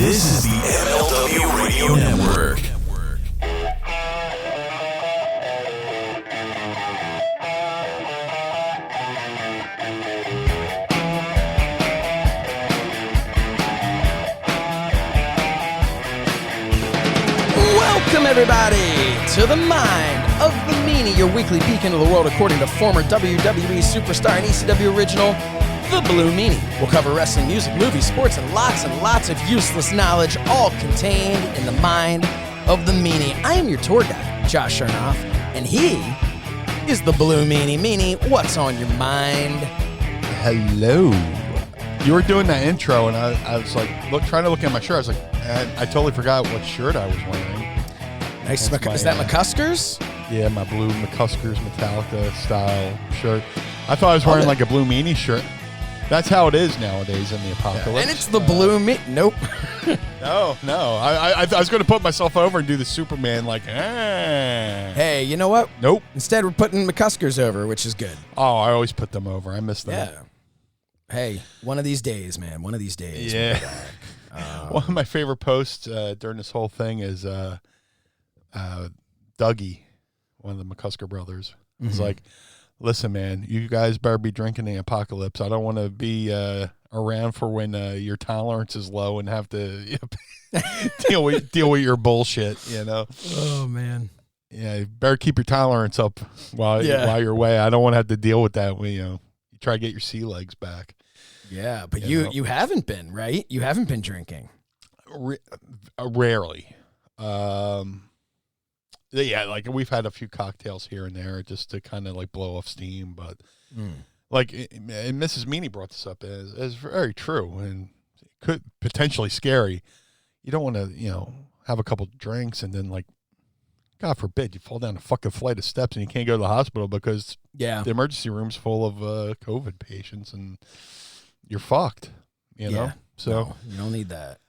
This is the MLW Radio Network. Welcome, everybody, to the Mind of the Meanie, your weekly beacon of the world according to former WWE superstar and ECW original, the Blue Meanie. We'll cover wrestling, music, movies, sports, and lots of useless knowledge, all contained in the Mind of the Meanie. I am your tour guide, Josh Shernoff, and he is the Blue Meanie. Meanie, what's on your mind? Hello. You were doing that intro, and I was like, trying to look at my shirt. I was like, I totally forgot what shirt I was wearing. Nice. Is that McCuskers? Yeah, my blue McCuskers Metallica style shirt. I thought I was wearing like a Blue Meanie shirt. That's how it is nowadays in the apocalypse. Yeah, and it's the Blue Meanie. Nope. No. I was going to put myself over and do the Superman like, Hey, you know what? Nope. Instead, we're putting McCuskers over, which is good. Oh, I always put them over. I miss them. Yeah. Hey, one of these days, man. One of these days. Yeah. One of my favorite posts during this whole thing is Dougie, one of the McCusker brothers. It's like, listen, man, you guys better be drinking the apocalypse. I don't want to be around for when your tolerance is low and have to deal with your bullshit, you know? Oh, man. Yeah, you better keep your tolerance up while you're away. I don't want to have to deal with that when, you try to get your sea legs back. Yeah, but you haven't been, right? You haven't been drinking. Rarely. Yeah, like we've had a few cocktails here and there just to kind of like blow off steam, but like, and Mrs. Meanie brought this up as very true and could potentially scary. You don't want to, have a couple drinks and then, like, God forbid, you fall down a fucking flight of steps and you can't go to the hospital because the emergency room's full of COVID patients and you're fucked, know? So no, you don't need that.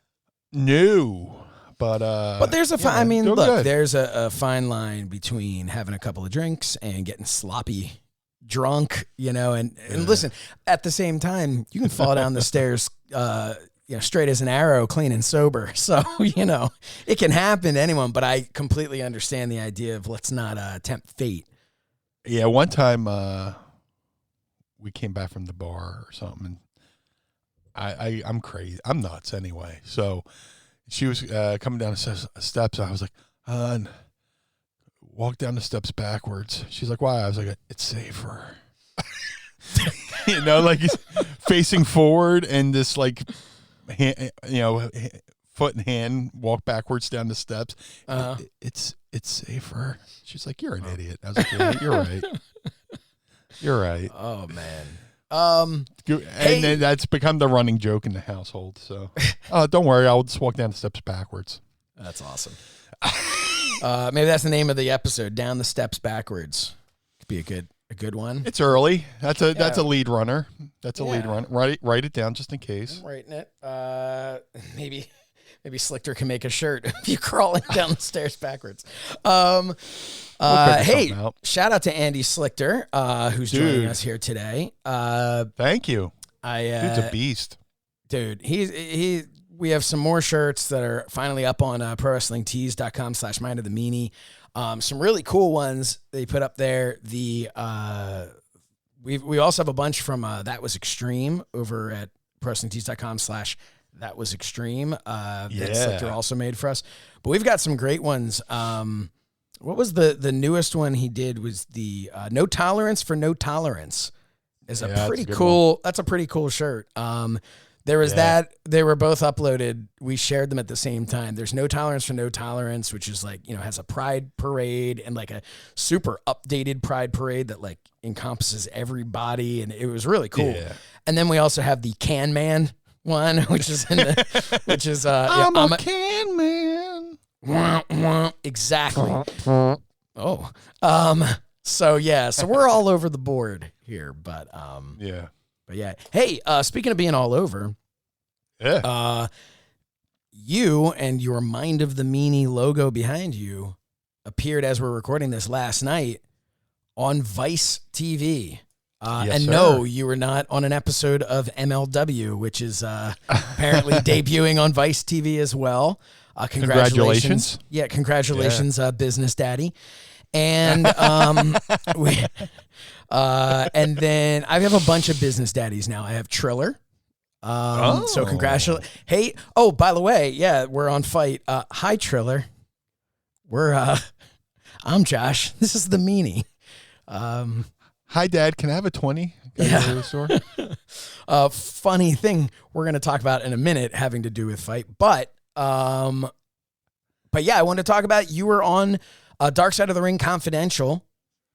No. But there's a fine, there's a fine line between having a couple of drinks and getting sloppy drunk, and listen, at the same time, you can fall down the stairs, straight as an arrow, clean and sober. So, it can happen to anyone, but I completely understand the idea of let's not tempt fate. Yeah. One time, we came back from the bar or something, and I'm crazy. I'm nuts anyway. So, she was coming down the steps. I was like, walk down the steps backwards. She's like, why? I was like, it's safer. Like he's facing forward and this like, foot and hand walk backwards down the steps. It's safer. She's like, you're an idiot. I was like, you're right. You're right. Oh, man. And then that's become the running joke in the household. So, don't worry, I'll just walk down the steps backwards. That's awesome. Maybe that's the name of the episode. Down the steps backwards could be a good one. It's early. That's a lead runner. That's a lead runner. Write it down just in case. I'm writing it. Maybe Slichter can make a shirt if you're crawling down the stairs backwards. Hey, shout out to Andy Slichter, who's joining us here today. Thank you. Dude's a beast. Dude, we have some more shirts that are finally up on prowrestlingtees.com/Mind of the Meanie. Some really cool ones they put up there. We also have a bunch from That Was Extreme over at prowrestlingtees.com/That Was Extreme. That Slichter also made for us. But we've got some great ones. What was the newest one he did was the No Tolerance for No Tolerance. Is a pretty cool. That's a pretty cool shirt. There was that. They were both uploaded. We shared them at the same time. There's No Tolerance for No Tolerance, which is like, has a pride parade and like a super updated pride parade that like encompasses everybody. And it was really cool. Yeah. And then we also have the Can Man one, which is I'm a can man. Exactly. So we're all over the board here, but hey, speaking of being all over, you and your Mind of the Meanie logo behind you appeared as we're recording this last night on Vice TV. Yes, and sir. no, you were not on an episode of MLW, which is apparently debuting on Vice TV as well. Congratulations. Yeah, congratulations, Business Daddy. And and then I have a bunch of business daddies now. I have Triller. So congratulations. Hey, oh, by the way, yeah, we're on Fight. Hi, Triller. I'm Josh. This is the Meanie. Hi, Dad. Can I have a 20? Yeah. To the store? Funny thing we're going to talk about in a minute having to do with Fight. But yeah, I wanted to talk about you were on Dark Side of the Ring Confidential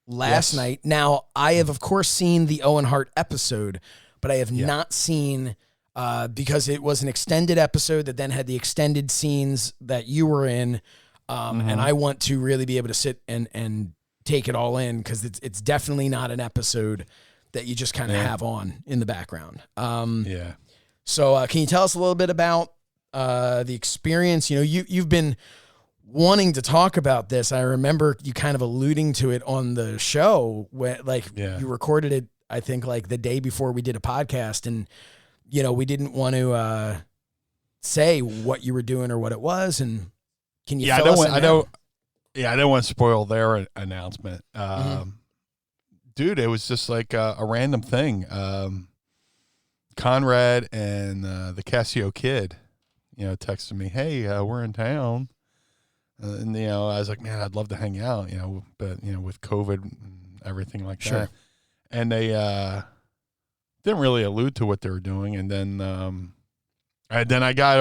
last night. Now, I have, of course, seen the Owen Hart episode, but I have not seen, because it was an extended episode that then had the extended scenes that you were in. And I want to really be able to sit and take it all in, because it's definitely not an episode that you just kind of have on in the background. So can you tell us a little bit about the experience? You know, you've been wanting to talk about this. I remember you kind of alluding to it on the show when you recorded it, I think like the day before we did a podcast, and you know, we didn't want to say what you were doing or what it was. And can you fill us in now? I don't want to spoil their announcement. Dude, it was just like a random thing. Conrad and the Casio kid, you know, texted me, "Hey, we're in town." And, you know, I was like, man, I'd love to hang out, you know, but, you know, with COVID and everything like that. And they didn't really allude to what they were doing. And then I got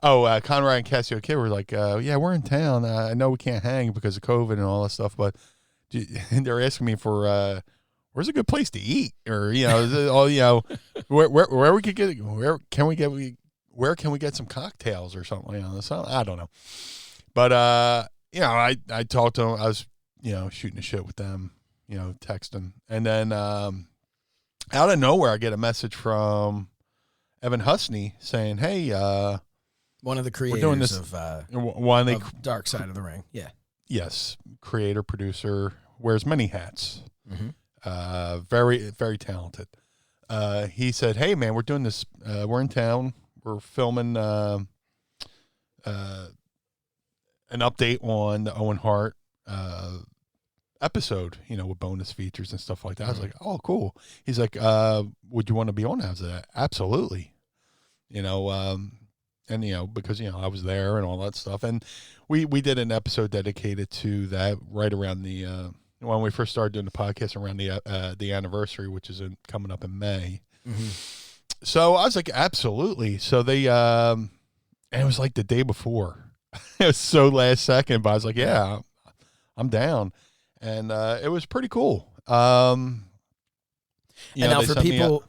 Conrad and Casio Kid were like, yeah, we're in town. I know we can't hang because of COVID and all that stuff, but they're asking me for where's a good place to eat, or, you know, all, you know, where we could get, where can we get some cocktails or something, you know, so I don't know. But, you know, I talked to them. I was, you know, shooting the shit with them, you know, texting. And then out of nowhere, I get a message from Evan Husney saying, hey, one of the creators doing this, of Dark Side of the Ring. Yeah. Yes. Creator, producer, wears many hats. Very, very talented. He said, hey, man, we're doing this. We're in town. We're filming an update on the Owen Hart episode, you know, with bonus features and stuff like that. I was like, oh, cool. He's like, would you want to be on that? I was like, absolutely. You know, and, you know, because, you know, I was there and all that stuff. And we did an episode dedicated to that right around the when we first started doing the podcast, around the anniversary, which is coming up in May. So I was like, absolutely. So they, and it was like the day before. It was so last second, but I was like, yeah, I'm down. And it was pretty cool. And now for people,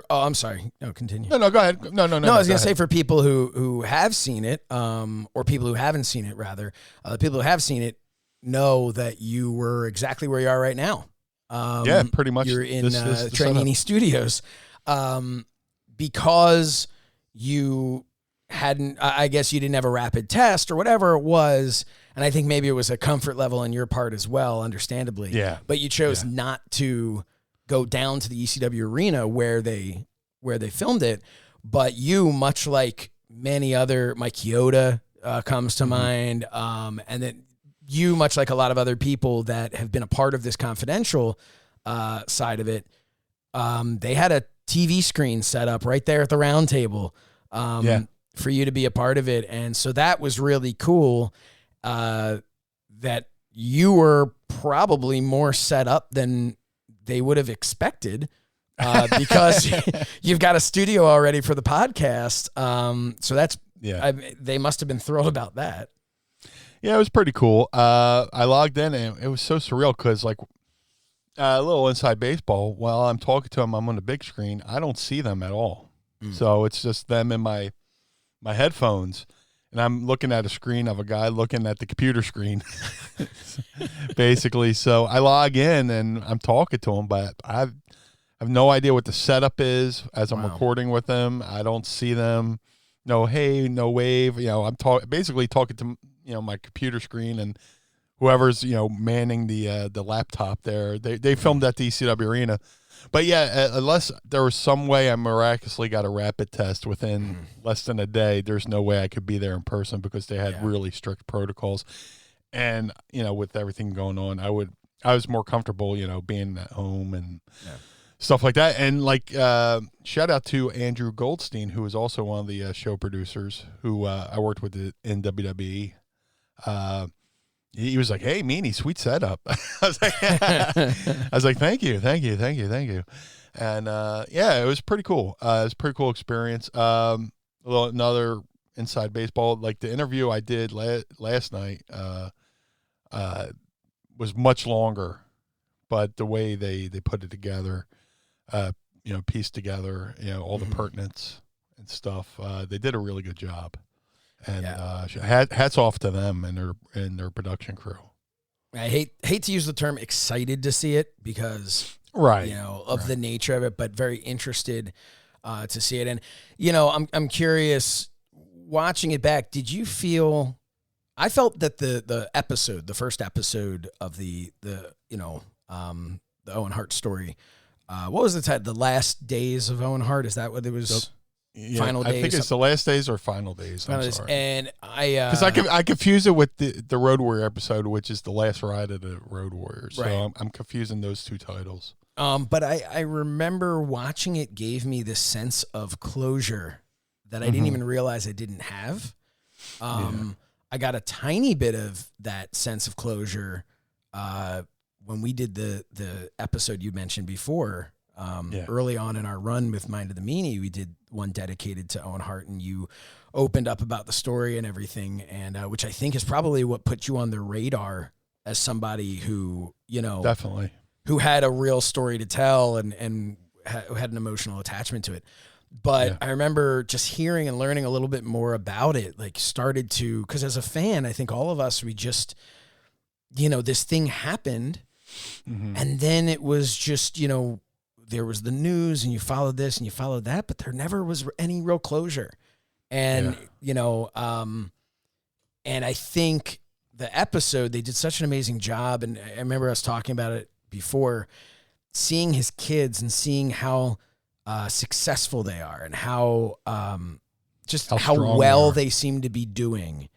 I'm sorry. No, continue. No, go ahead. No. I was going to say, for people who have seen it, or people who haven't seen it, rather, the people who have seen it know that you were exactly where you are right now. Yeah, pretty much. You're in DeMeanie Studios. Because you hadn't, I guess you didn't have a rapid test or whatever it was, and I think maybe it was a comfort level on your part as well, understandably. Yeah. But you chose not to go down to the ECW arena where they filmed it. But you, much like many other, Mike Chioda comes to mind, and then you, much like a lot of other people that have been a part of this confidential side of it, they had a TV screen set up right there at the round table for you to be a part of it. And so that was really cool, that you were probably more set up than they would have expected, because you've got a studio already for the podcast. So that's, they must have been thrilled about that. Yeah, it was pretty cool. I logged in and it was so surreal because, like, a little inside baseball, while I'm talking to them, I'm on the big screen. I don't see them at all. So it's just them in my headphones, and I'm looking at a screen of a guy looking at the computer screen, basically. So I log in and I'm talking to them, but I have no idea what the setup is as I'm recording with them. I don't see them. No hey, no wave. You know, I'm basically talking to, you know, my computer screen, and whoever's manning the laptop there. They filmed at the ECW arena, but yeah, unless there was some way I miraculously got a rapid test within less than a day, there's no way I could be there in person because they had really strict protocols. And with everything going on, I was more comfortable being at home and stuff like that. And like shout out to Andrew Goldstein, who is also one of the show producers who I worked with in WWE. He was like, "Hey, Meanie, sweet setup." I was like, "Thank you. And it was pretty cool. It was a pretty cool experience. Another inside baseball, like the interview I did last night was much longer, but the way they put it together, pieced together, all the pertinence and stuff, they did a really good job. And hats off to them and their production crew. I hate to use the term excited to see it because the nature of it, but very interested to see it. And I'm curious, watching it back, did you feel? I felt that the first episode of the Owen Hart story, what was the title? The Last Days of Owen Hart? Is that what it was? Final Days. I think it's the Last Days or Final Days. Sorry. And because I confuse it with the Road Warrior episode, which is the last ride of the Road Warriors. So I'm confusing those two titles. But I remember watching it gave me this sense of closure that I didn't even realize I didn't have. I got a tiny bit of that sense of closure when we did the episode you mentioned before. Early on in our run with Mind of the Meanie, we did one dedicated to Owen Hart, and you opened up about the story and everything, and which I think is probably what put you on the radar as somebody who, definitely, who had a real story to tell and had an emotional attachment to it. But I remember just hearing and learning a little bit more about it, like started to, because as a fan, I think all of us, we just, this thing happened, and then it was just, there was the news and you followed this and you followed that, but there never was any real closure. And, and I think the episode, they did such an amazing job. And I remember us talking about it before, seeing his kids and seeing how successful they are and how well they seem to be doing.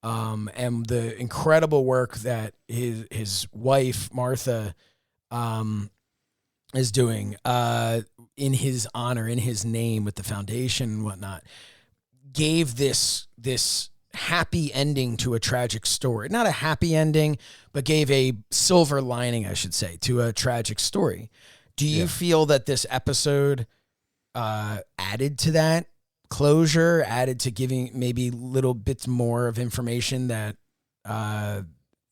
And the incredible work that his wife, Martha, is doing in his honor, in his name, with the foundation and whatnot, gave this happy ending to a tragic story. Not a happy ending, but gave a silver lining, I should say, to a tragic story. Do you feel that this episode added to that closure, added to giving maybe little bits more of information that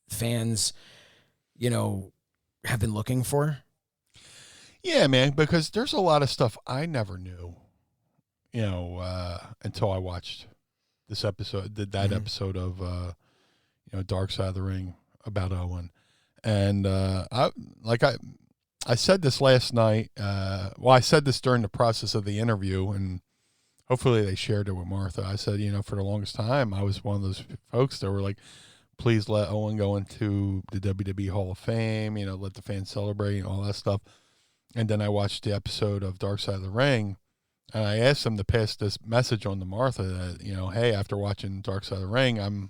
fans, have been looking for? Yeah, man, because there's a lot of stuff I never knew, until I watched this episode, that episode of, Dark Side of the Ring about Owen. And I said this last night. I said this during the process of the interview, and hopefully they shared it with Martha. I said, for the longest time, I was one of those folks that were like, please let Owen go into the WWE Hall of Fame, let the fans celebrate and all that stuff. And then I watched the episode of Dark Side of the Ring, and I asked them to pass this message on to Martha that, hey, after watching Dark Side of the Ring, I'm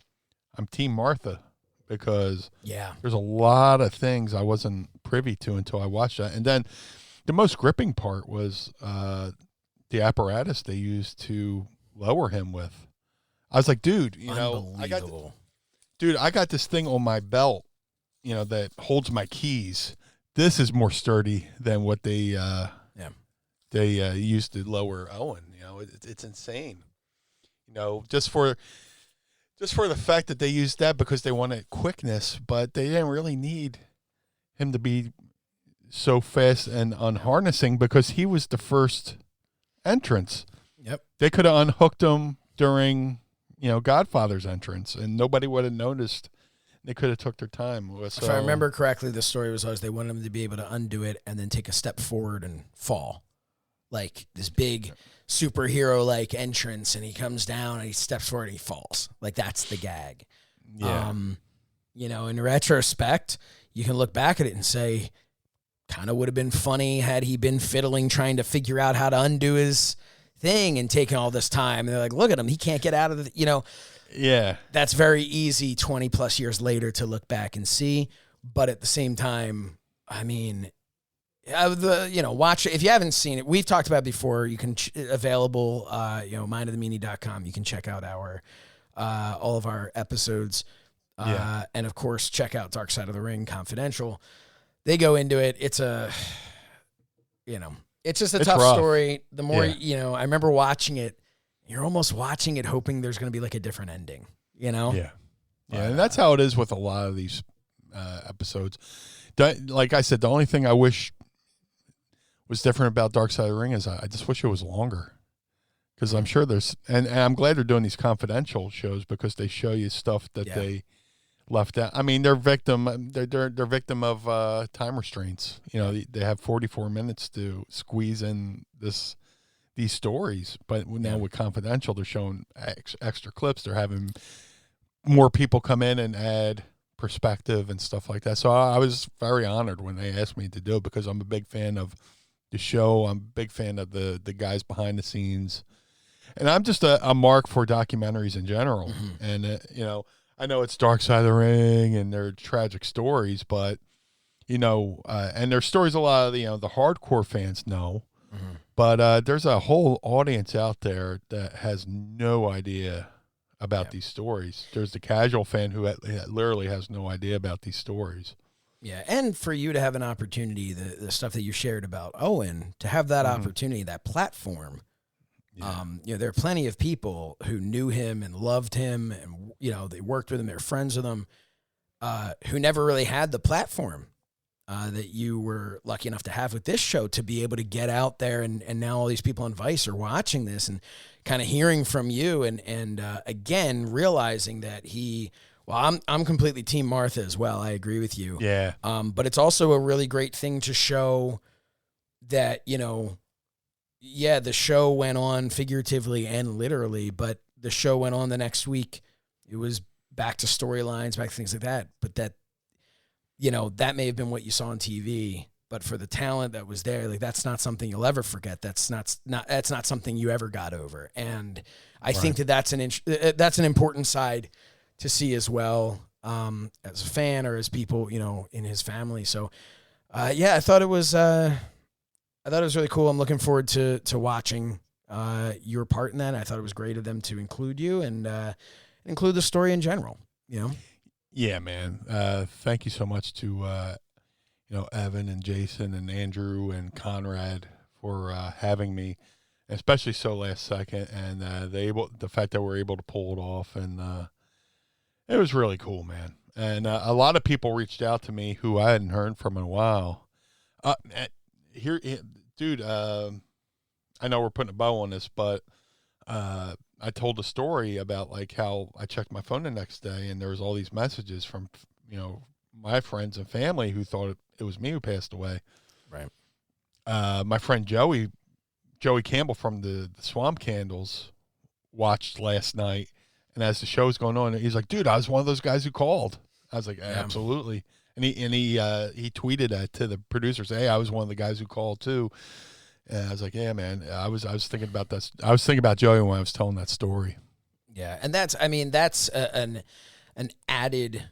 Team Martha, because there's a lot of things I wasn't privy to until I watched that. And then the most gripping part was the apparatus they used to lower him with. I was like, dude, I got this thing on my belt, that holds my keys. This is more sturdy than what they used to lower Owen. It's insane. Just for the fact that they used that because they wanted quickness, but they didn't really need him to be so fast and unharnessing because he was the first entrance. Yep. They could have unhooked him during, Godfather's entrance, and nobody would have noticed. They could have took their time. So, if I remember correctly, the story was always they wanted him to be able to undo it and then take a step forward and fall. Like this big superhero-like entrance, and he comes down and he steps forward and he falls. Like that's the gag. Yeah. in retrospect, you can look back at it and say, kind of would have been funny had he been fiddling, trying to figure out how to undo his thing and taking all this time. And they're like, look at him. He can't get out of the, Yeah. That's very easy 20 plus years later to look back and see. But at the same time, I mean, watch it. If you haven't seen it, we've talked about it before. You can, available, mindofthemeanie.com. You can check out all of our episodes. And of course, check out Dark Side of the Ring Confidential. They go into it. It's just a tough rough. Story. The more, I remember watching it, you're almost watching it hoping there's going to be like a different ending, Yeah. Yeah. And that's how it is with a lot of these episodes. Like I said, the only thing I wish was different about Dark Side of the Ring is I just wish it was longer. Because I'm sure there's, and I'm glad they're doing these confidential shows because they show you stuff that they left out. I mean, they're victim of time restraints. They have 44 minutes to squeeze in these stories. But now with confidential, they're showing extra clips. They're having more people come in and add perspective and stuff like that. So I was very honored when they asked me to do it because I'm a big fan of the show. I'm a big fan of the guys behind the scenes. And I'm just a mark for documentaries in general. Mm-hmm. And, I know it's Dark Side of the Ring and they're tragic stories, but, and there's stories a lot of, the hardcore fans know. Mm-hmm. But there's a whole audience out there that has no idea about these stories. There's the casual fan who literally has no idea about these stories. Yeah, and for you to have an opportunity, the stuff that you shared about Owen, to have that opportunity, that platform. There are plenty of people who knew him and loved him and, they worked with him, they're friends with him, who never really had the platform that you were lucky enough to have with this show to be able to get out there. And now all these people on Vice are watching this and kind of hearing from you and again, realizing that I'm completely Team Martha as well. I agree with you. Yeah. But it's also a really great thing to show that, the show went on figuratively and literally, but the show went on the next week. It was back to storylines, back to things like that. But that, that may have been what you saw on TV, but for the talent that was there, like that's not something you'll ever forget. That's not something you ever got over. And I think that's an important side to see as well, as a fan or as people, in his family. So, I thought it was really cool. I'm looking forward to watching your part in that. I thought it was great of them to include you and include the story in general. Yeah, man. Thank you so much to Evan and Jason and Andrew and Conrad for having me, especially so last second, and the fact that we're able to pull it off, and it was really cool, man. And a lot of people reached out to me who I hadn't heard from in a while. Dude, I know we're putting a bow on this, but I told a story about like how I checked my phone the next day and there was all these messages from, my friends and family who thought it was me who passed away. Right. My friend Joey Campbell from the Swamp Candles watched last night, and as the show's going on, he's like, dude, I was one of those guys who called. I was like, absolutely. And he tweeted that to the producers, hey, I was one of the guys who called too. And I was like, yeah, man, I was thinking about this. I was thinking about Joey when I was telling that story. Yeah. And that's an added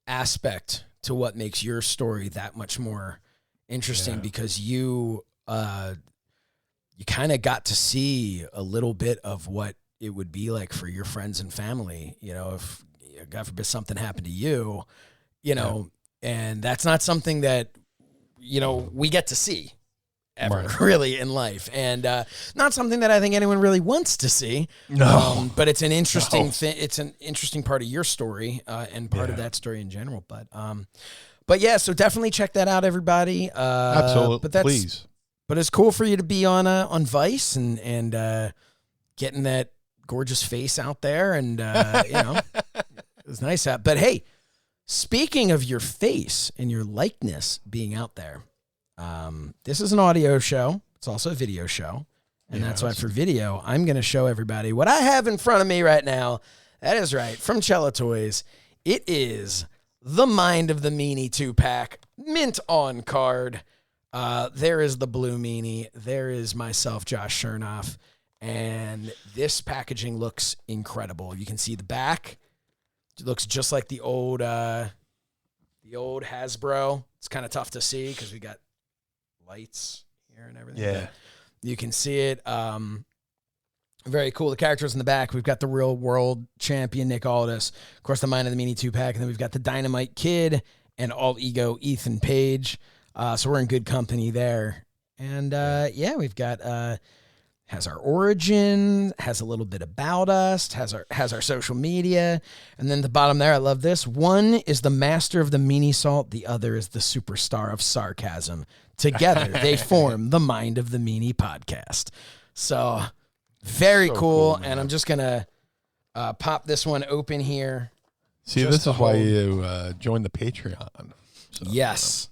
aspect to what makes your story that much more interesting, because you kind of got to see a little bit of what it would be like for your friends and family, if God forbid something happened to you, and that's not something that, we get to see ever really in life, and not something that I think anyone really wants to see. No, but it's an interesting thing. It's an interesting part of your story and part of that story in general. But yeah, so definitely check that out, everybody. Absolutely, please. But it's cool for you to be on Vice and getting that gorgeous face out there, and it's nice out. But hey, speaking of your face and your likeness being out there, this is an audio show. It's also a video show. And that's why for video, I'm going to show everybody what I have in front of me right now. That is right. From Chella Toys, it is the Mind of the Meanie 2-pack, mint on card. There is the Blue Meanie. There is myself, Josh Shernoff. And this packaging looks incredible. You can see the back. It looks just like the old Hasbro. It's kind of tough to see because we got lights here and everything. Yeah. You can see it. Very cool. The characters in the back. We've got the real world champion, Nick Aldis. Of course, the Mind of the Meanie 2-pack. And then we've got the Dynamite Kid and All Ego Ethan Page. So we're in good company there. And we've got has our origin, has a little bit about us, has our social media. And then the bottom there, I love this. One is the master of the meanie salt. The other is the superstar of sarcasm. Together, they form the Mind of the Meanie podcast. So very cool. And I'm just going to pop this one open here. See, this is why you joined the Patreon. So, yes.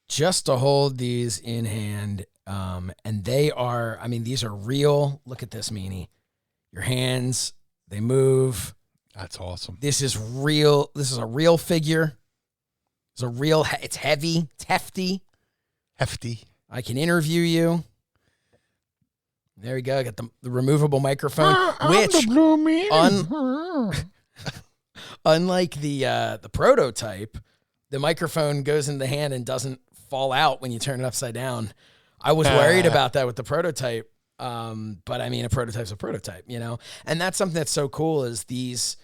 Just to hold these in hand. And they are, these are real. Look at this, Meanie. Your hands, they move. That's awesome. This is real. This is a real figure. It's heavy. It's hefty. Hefty. I can interview you. There we go. I got the removable microphone, which the Blue Meanie. Unlike the prototype, the microphone goes in the hand and doesn't fall out when you turn it upside down. I was worried about that with the prototype, but a prototype's a prototype, And that's something that's so cool is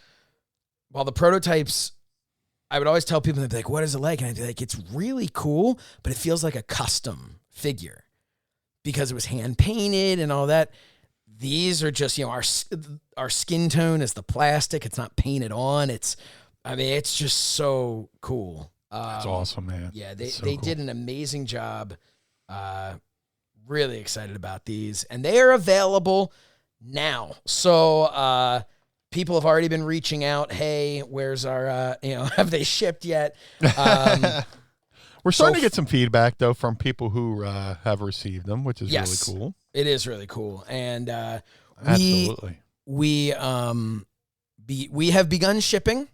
while the prototypes, I would always tell people, they'd be like, what is it like? And I'd be like, it's really cool, but it feels like a custom figure because it was hand painted and all that. These are just, our skin tone is the plastic. It's not painted on. It's just so cool. That's awesome, man. Yeah, they did an amazing job. Really excited about these, and they are available now. So people have already been reaching out. Hey, where's our? Have they shipped yet? We're starting to get some feedback though from people who have received them, which is really cool. It is really cool, and absolutely, we have begun shipping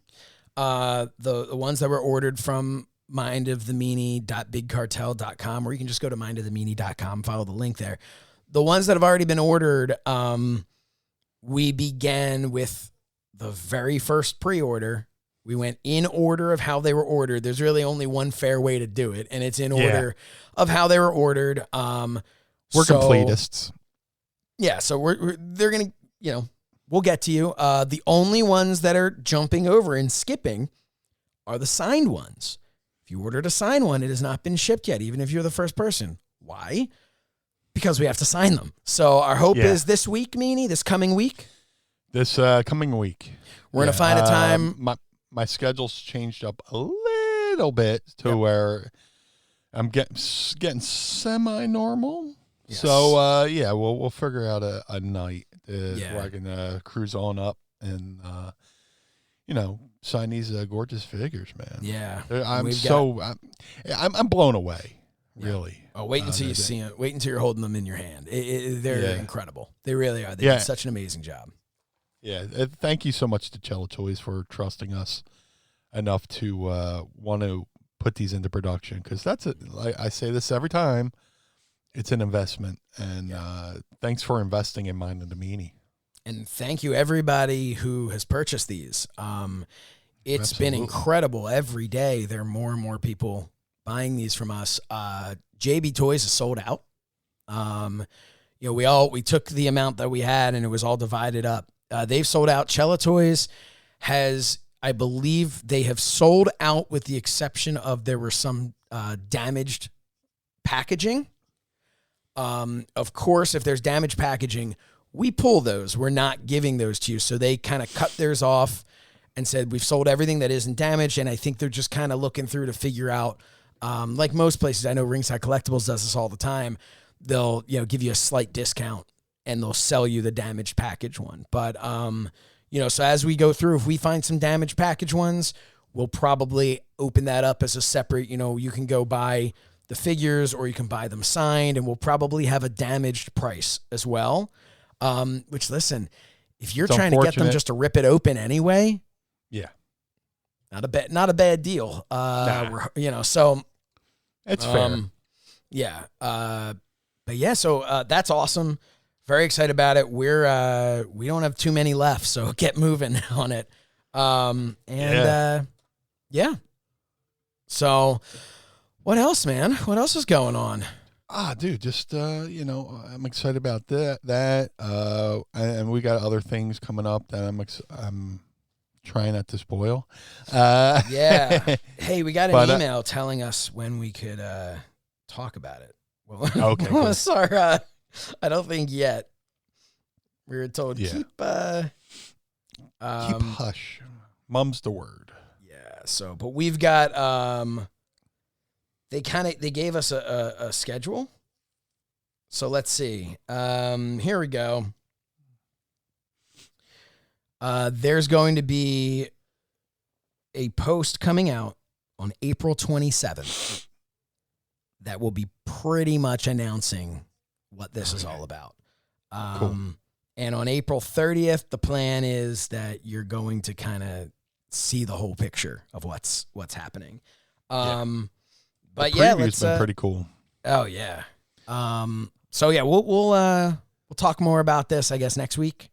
the ones that were ordered from mindofthemeanie.bigcartel.com, or you can just go to mindofthemeanie.com, follow the link there. The ones that have already been ordered, we began with the very first pre-order. We went in order of how they were ordered. There's really only one fair way to do it, and it's in order of how they were ordered. We're completists. Yeah, so they're going to, we'll get to you. The only ones that are jumping over and skipping are the signed ones. If you ordered a signed one, it has not been shipped yet, even if you're the first person. Why? Because we have to sign them. So our hope is this week, Meanie, this coming week. This coming week. We're going to find a time. My schedule's changed up a little bit to where I'm getting semi-normal. Yes. So, we'll figure out a night where I can cruise on up and, sign these gorgeous figures, man. Yeah. I'm blown away, really. Oh, wait until you see them. Wait until you're holding them in your hand. They're incredible. They really are. They did such an amazing job. Yeah. Thank you so much to Chella Toys for trusting us enough to want to put these into production, because I say this every time. It's an investment, and thanks for investing in Mind of the Meanie. And thank you, everybody who has purchased these. It's been incredible. Every day, there are more and more people buying these from us. JB Toys is sold out. We took the amount that we had, and it was all divided up. They've sold out. Chella Toys has, I believe, they have sold out with the exception of there were some damaged packaging. Of course, if there's damaged packaging, we pull those. We're not giving those to you. So they kind of cut theirs off and said, we've sold everything that isn't damaged. And I think they're just kind of looking through to figure out, like most places, I know Ringside Collectibles does this all the time. They'll, give you a slight discount and they'll sell you the damaged package one. But, so as we go through, if we find some damaged package ones, we'll probably open that up as a separate, you can go buy the figures or you can buy them signed, and we'll probably have a damaged price as well. Which, listen, if you're trying to get them just to rip it open anyway, not a bad deal. So it's fair. Yeah. But yeah, so that's awesome. Very excited about it. We don't have too many left, so get moving on it. Yeah. So what else, man? What else is going on? Dude, just I'm excited about that. And we got other things coming up that I'm trying not to spoil. Yeah. Hey, we got an email telling us when we could talk about it. Well, okay. Cool. Sorry, I don't think yet. We were told keep hush. Mum's the word. Yeah. So, but we've got they gave us a schedule. So let's see. Here we go. There's going to be a post coming out on April 27th that will be pretty much announcing what this is all about. Cool. And on April 30th, the plan is that you're going to kind of see the whole picture of what's happening. But the yeah, preview's been pretty cool. Oh yeah. So yeah, we'll talk more about this, I guess, next week.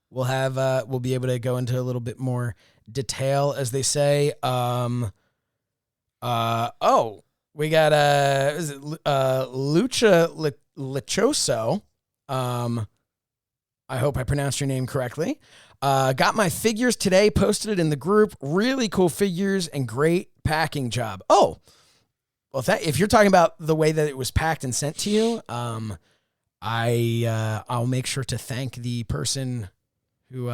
We'll be able to go into a little bit more detail, as they say. We got Lucha Lechoso. I hope I pronounced your name correctly. Got my figures today, posted it in the group. Really cool figures and great packing job. Oh, well, if you're talking about the way that it was packed and sent to you, I'll make sure to thank the person who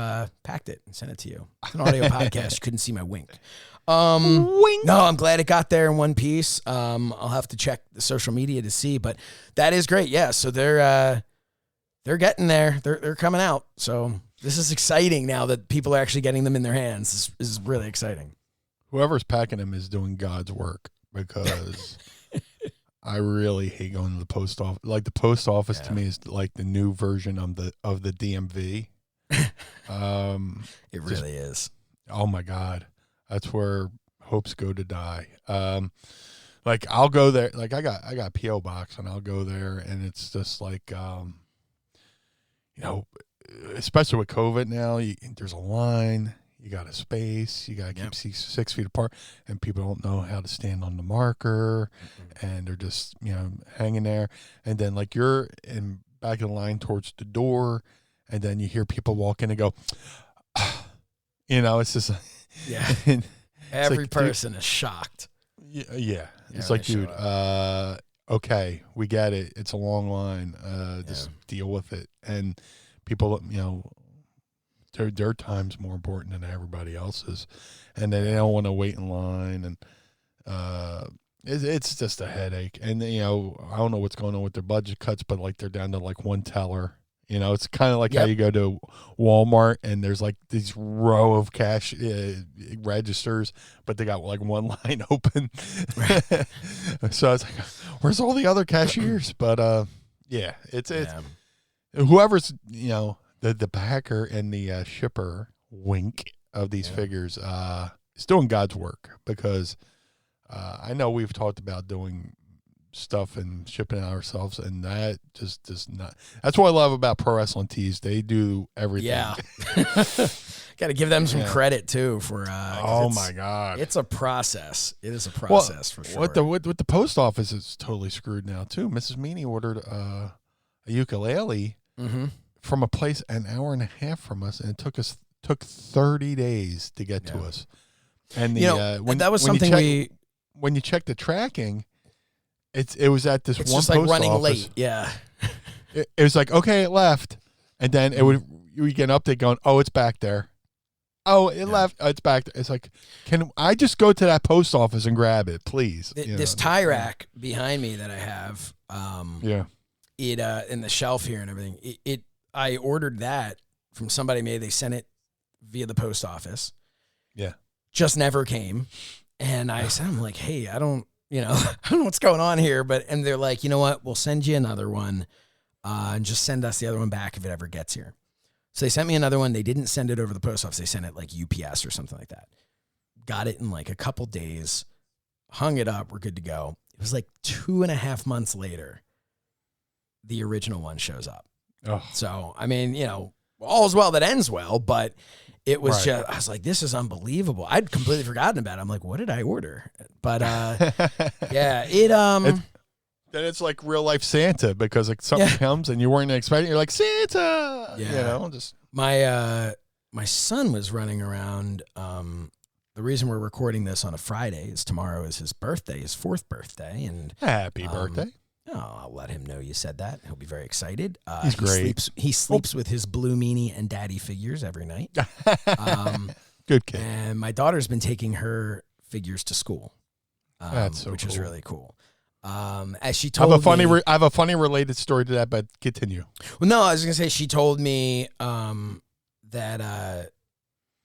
packed it and sent it to you. It's an audio podcast. You couldn't see my wink. Wink. No, I'm glad it got there in one piece. I'll have to check the social media to see, but that is great. Yeah, so they're getting there. They're coming out. So this is exciting now that people are actually getting them in their hands. This is really exciting. Whoever's packing them is doing God's work, because I really hate going to the post office. Like, the post office to me is like the new version of the DMV. It really is. Oh my God. That's where hopes go to die. Like, I'll go there. Like, I got a PO box, and I'll go there, and it's just like, especially with COVID now, there's a line, you got a space, you got to keep 6 feet apart, and people don't know how to stand on the marker, and they're just, hanging there. And then, like, you're in back of the line towards the door, and then you hear people walk in and go, it's just, Every like, person is shocked. Yeah. It's like, dude, okay, we get it. It's a long line. Just deal with it. And people, their time's more important than everybody else's, and they don't want to wait in line. And it's just a headache. And I don't know what's going on with their budget cuts, but like, they're down to like one teller. It's kind of like how you go to Walmart and there's like these row of cash registers, but they got like one line open. So it's like, where's all the other cashiers? But it's whoever's the packer and the shipper wink of these figures is doing God's work, because I know we've talked about doing stuff and shipping it ourselves, and that just does not. That's what I love about Pro Wrestling Tees. They do everything. Yeah. Got to give them some credit too for oh my God, it's a process. It is a process for sure. What the post office is totally screwed now too. Mrs. Meanie ordered a ukulele from a place an hour and a half from us, and it took 30 days to get to us. And that was something when you check the tracking, it was at this one just post like running office. late. Yeah. It was like, okay, it left. And then you get an update going, oh, it's back there. Oh, it left. Oh, it's back there. It's like, can I just go to that post office and grab it, please? This tie rack behind me that I have, it in the shelf here and everything. I ordered that from somebody. Maybe they sent it via the post office. Yeah. Just never came. And I said, I'm like, hey, I don't know what's going on here. And they're like, you know what? We'll send you another one, and just send us the other one back if it ever gets here. So they sent me another one. They didn't send it over the post office. They sent it like UPS or something like that. got it in like a couple days, hung it up, we're good to go. It was like 2.5 months later, the original one shows up. Oh. So, I mean, all's well that ends well, but it was just, I was like, this is unbelievable. I'd completely forgotten about it. I'm like, what did I order? But yeah, then it's like real life Santa, because like something comes and you weren't expecting. You're like, Santa, just my son was running around. The reason we're recording this on a Friday is tomorrow is his birthday, his 4th birthday, and happy birthday. I'll let him know you said that. He'll be very excited. He's great. He sleeps with his Blue Meanie and Daddy figures every night. Good kid. And my daughter's been taking her figures to school, That's so which cool. is really cool. As she told me, I have a funny related story to that, but continue. Well, no, I was gonna say she told me that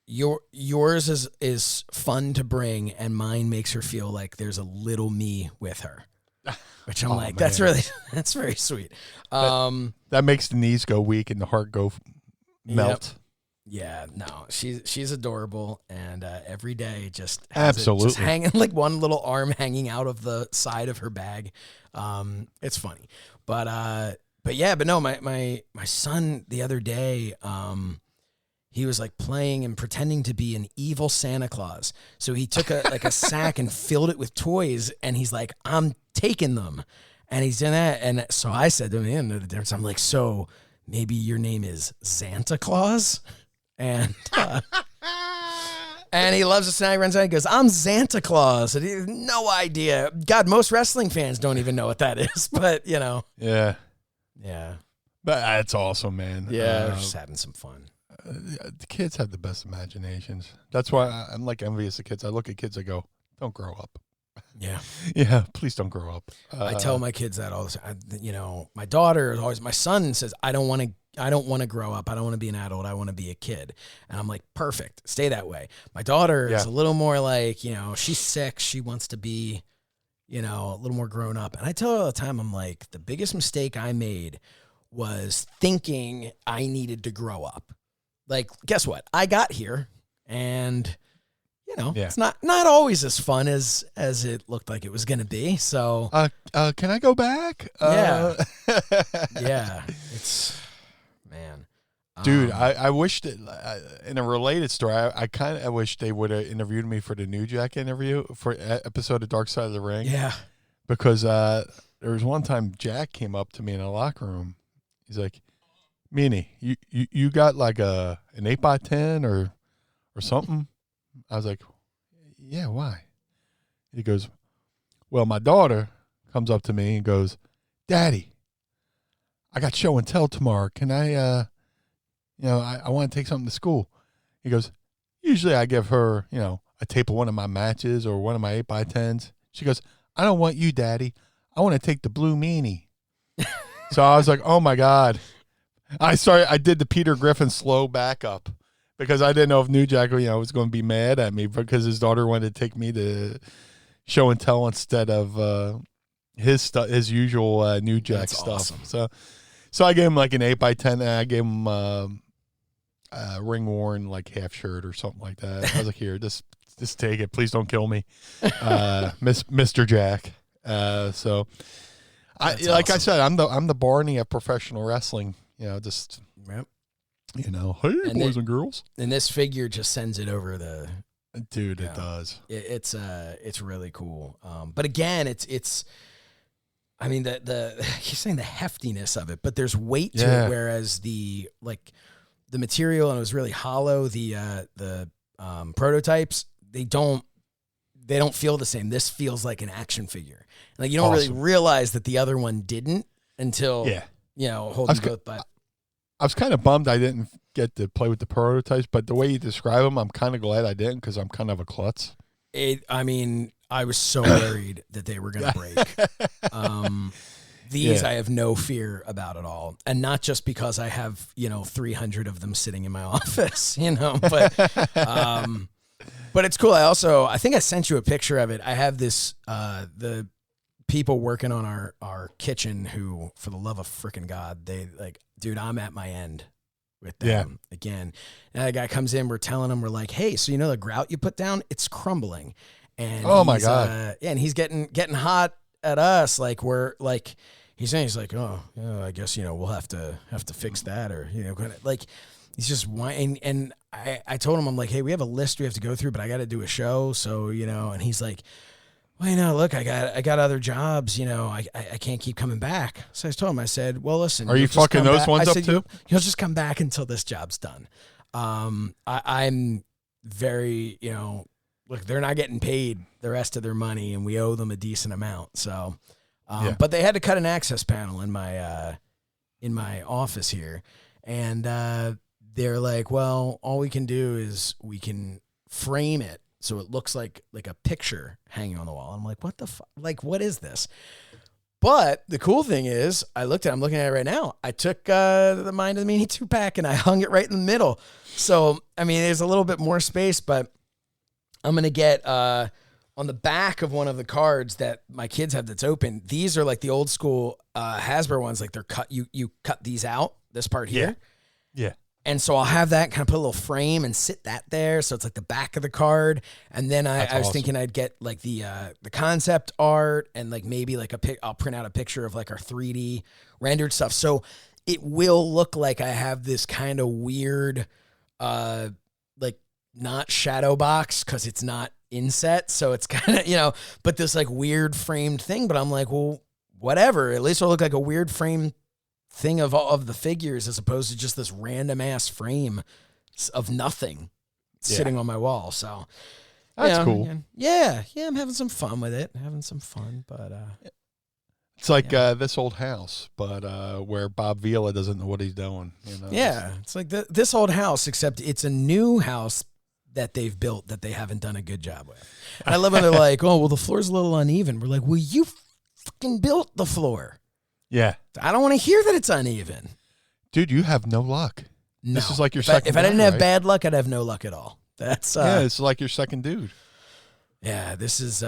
yours is fun to bring, and mine makes her feel like there's a little me with her. Which I'm like, man. That's very sweet. That makes the knees go weak and the heart go melt. Yep. Yeah, no, she's adorable, and every day just absolutely just hanging like one little arm hanging out of the side of her bag. It's funny, but no, my son the other day, he was like playing and pretending to be an evil Santa Claus. So he took a sack and filled it with toys, and he's like, I'm taking them. And he's doing that. And so I said to him, the difference, I'm like, so maybe your name is Santa Claus? And and he loves us, and he runs out and goes, I'm Santa Claus. And he has no idea. God, most wrestling fans don't even know what that is, but Yeah. Yeah. But that's awesome, man. Yeah, we're just having some fun. The kids have the best imaginations. That's why I'm like envious of kids. I look at kids, I go, don't grow up. Yeah. Yeah, please don't grow up. I tell my kids that all the time. My daughter is always, my son says, I don't want to grow up. I don't want to be an adult. I want to be a kid. And I'm like, perfect. Stay that way. My daughter is a little more like, she's 6. She wants to be, a little more grown up. And I tell her all the time, I'm like, the biggest mistake I made was thinking I needed to grow up. Like, guess what? I got here, and it's not always as fun as it looked like it was going to be. So, can I go back? Yeah, yeah. It's man, dude. I wish that in a related story, I kind of wish they would have interviewed me for the New Jack interview for episode of Dark Side of the Ring. Yeah, because there was one time Jack came up to me in a locker room. He's like, Meanie, you got like an 8x10 or something? I was like, yeah, why? He goes, well, my daughter comes up to me and goes, Daddy, I got show and tell tomorrow. Can I, I want to take something to school. He goes, usually I give her, a tape of one of my matches or one of my 8x10s. She goes, I don't want you, Daddy. I want to take the Blue Meanie. So I was like, oh my God. I did the Peter Griffin slow backup because I didn't know if New Jack, was going to be mad at me because his daughter wanted to take me to show and tell instead of his usual New Jack That's stuff. Awesome. So I gave him like an 8x10 and I gave him a ring worn like half shirt or something like that. I was like, here, just take it. Please don't kill me, Mr. Jack. So. That's like awesome. I said, I'm the Barney of professional wrestling. Just Yep. Hey, And boys and girls. And this figure just sends it over the. Dude, it does. It's really cool. But again, it's. I mean he's saying the heftiness of it, but there's weight to it. Whereas the material, and it was really hollow. The prototypes, they don't feel the same. This feels like an action figure. Like you don't really realize that the other one didn't until holding both. But I was kind of bummed I didn't get to play with the prototypes, but the way you describe them, I'm kind of glad I didn't because I'm kind of a klutz. I was so worried that they were going to break. These I have no fear about at all, and not just because I have 300 of them sitting in my office, but it's cool. I think I sent you a picture of it. I have this the people working on our kitchen who, for the love of frickin' God, they like, dude, I'm at my end. with them again. And the guy comes in, we're telling him, we're like, hey, so the grout you put down, it's crumbling. And oh my God. And he's getting hot at us. Like he's like, oh, yeah, I guess, we'll have to fix that, or, like he's just whining. And I told him, I'm like, hey, we have a list we have to go through, but I got to do a show. So, and he's like, well, look, I got other jobs, I can't keep coming back. So I told him, I said, well, listen, are you fucking those ones up too? You'll just come back until this job's done. I'm very, look, they're not getting paid the rest of their money, and we owe them a decent amount. So, but they had to cut an access panel in my office here, and they're like, well, all we can do is we can frame it so it looks like a picture hanging on the wall. I'm like, what the fuck? Like, what is this? But the cool thing is, I'm looking at it right now. I took the Mind of the Meanie 2-pack and I hung it right in the middle. So, I mean, there's a little bit more space, but I'm going to get on the back of one of the cards that my kids have that's open. These are like the old school Hasbro ones. Like they're cut. You cut these out, this part here. Yeah. And so I'll have that, kind of put a little frame and sit that there. So it's like the back of the card. And then I was thinking I'd get like the concept art, and like maybe like I'll print out a picture of like our 3D rendered stuff. So it will look like I have this kind of weird, like not shadow box, because it's not inset. So it's kind of, but this like weird framed thing. But I'm like, well, whatever. At least it'll look like a weird framed thing of the figures, as opposed to just this random ass frame of nothing sitting on my wall. So that's cool. Yeah, I'm having some fun with it. But it's like this old house, but where Bob Vila doesn't know what he's doing. Yeah, it's like this old house, except it's a new house that they've built that they haven't done a good job with. And I love when they're like, oh, well, the floor's a little uneven. We're like, well, you fucking built the floor. Yeah. I don't want to hear that it's uneven. Dude, you have no luck. No. This is like your second If I didn't have bad luck, I'd have no luck at all. That's it's like your second dude. Yeah, this is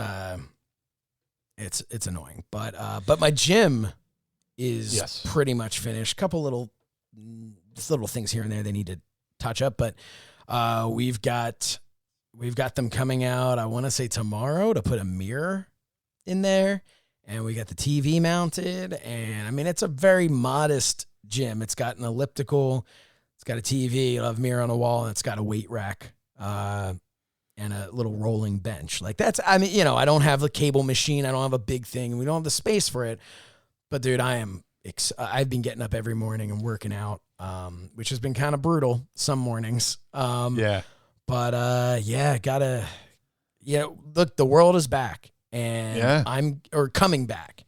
it's annoying. But my gym is pretty much finished. Couple little things here and there they need to touch up, but we've got them coming out, I want to say tomorrow, to put a mirror in there. And we got the TV mounted, and I mean, it's a very modest gym. It's got an elliptical, it's got a TV, it'll have a mirror on a wall, and it's got a weight rack, and a little rolling bench. Like that's, I mean, I don't have a cable machine, I don't have a big thing, and we don't have the space for it. But dude, I've been getting up every morning and working out, which has been kind of brutal some mornings. But look, the world is back. And I'm coming back.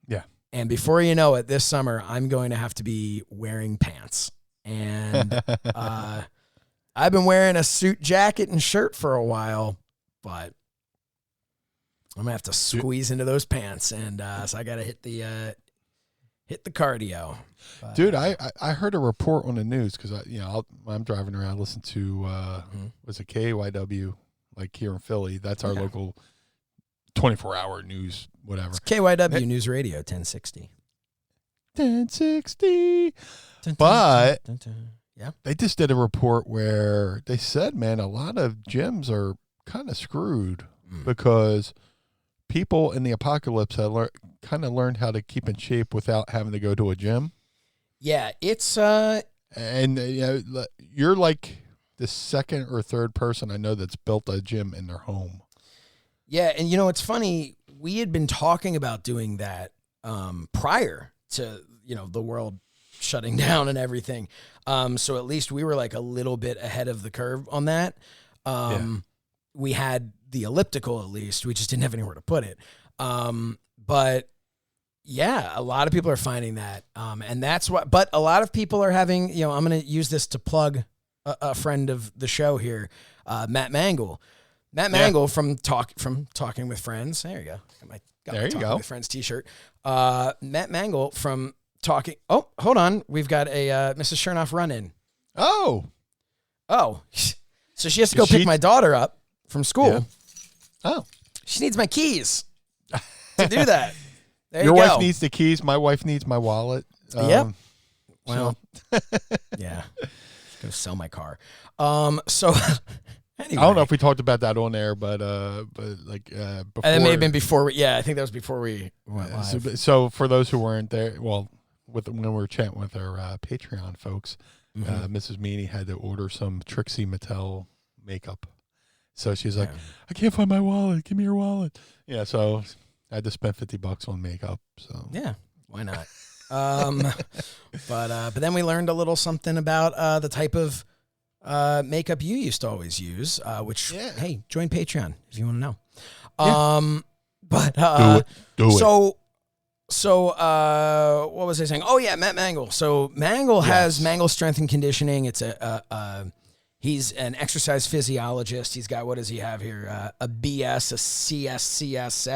Yeah. And before you know it, this summer, I'm going to have to be wearing pants. And I've been wearing a suit jacket and shirt for a while, but I'm going to have to squeeze into those pants. And so I got to hit the cardio. But, dude, I heard a report on the news, because I'm driving around, listen to was it KYW, like here in Philly. That's our local 24-hour news, whatever. It's KYW News Radio 1060. 1060. But they just did a report where they said, man, a lot of gyms are kind of screwed because people in the apocalypse had kind of learned how to keep in shape without having to go to a gym. Yeah, it's and you're like the second or third person I know that's built a gym in their home. Yeah, and it's funny, we had been talking about doing that prior to, the world shutting down and everything. So at least we were like a little bit ahead of the curve on that. We had the elliptical, at least. We just didn't have anywhere to put it. But yeah, a lot of people are finding that. And that's what, but a lot of people are having, I'm going to use this to plug a friend of the show here, Matt Mangle. Matt Mangle from Talking with Friends. There you go. Got my Talking with Friends t-shirt. Matt Mangle from Talking. Oh, hold on. We've got a Mrs. Shernoff run-in. Oh. So she has to go pick my daughter up from school. Yeah. Oh. She needs my keys to do that. There Your you go. wife needs the keys. My wife needs my wallet. Yep. Well, Yeah. Just gonna sell my car. So anyway. I don't know if we talked about that on there, but like before. It may have been before. I think that was before we went live. So for those who weren't there, when we were chatting with our Patreon folks, Mrs. Meanie had to order some Trixie Mattel makeup. So she's like, I can't find my wallet. Give me your wallet. Yeah. So I had to spend $50 on makeup. So yeah, why not? But then we learned a little something about the type of makeup you used to always use, which hey, join Patreon if you want to know. But do it. So what was I saying? Oh yeah, Matt Mangle. So Mangle has Mangle Strength and Conditioning. It's he's an exercise physiologist. He's got, what does he have here? A BS, a CSCS,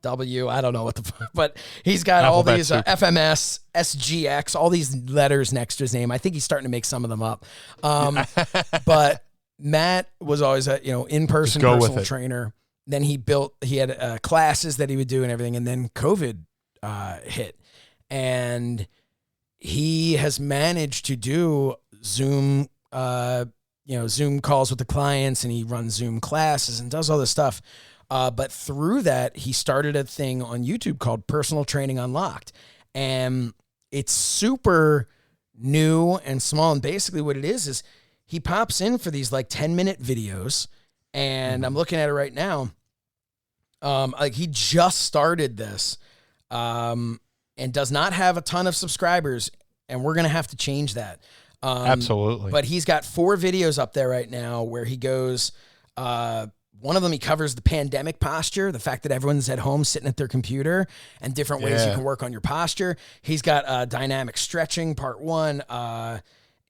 FMW. I don't know what the fuck, but he's got all these FMS, SGX, all these letters next to his name. I think he's starting to make some of them up. But Matt was always a in-person personal trainer. Then he had classes that he would do and everything. And then COVID hit, and he has managed to do Zoom, Zoom calls with the clients, and he runs Zoom classes and does all this stuff. But through that, he started a thing on YouTube called Personal Training Unlocked. And it's super new and small. And basically what it is he pops in for these like 10-minute videos. And I'm looking at it right now. Like he just started this and does not have a ton of subscribers. And we're going to have to change that. Absolutely. But he's got 4 videos up there right now where he goes, one of them, he covers the pandemic posture, the fact that everyone's at home sitting at their computer, and different ways you can work on your posture. He's got dynamic stretching, part 1.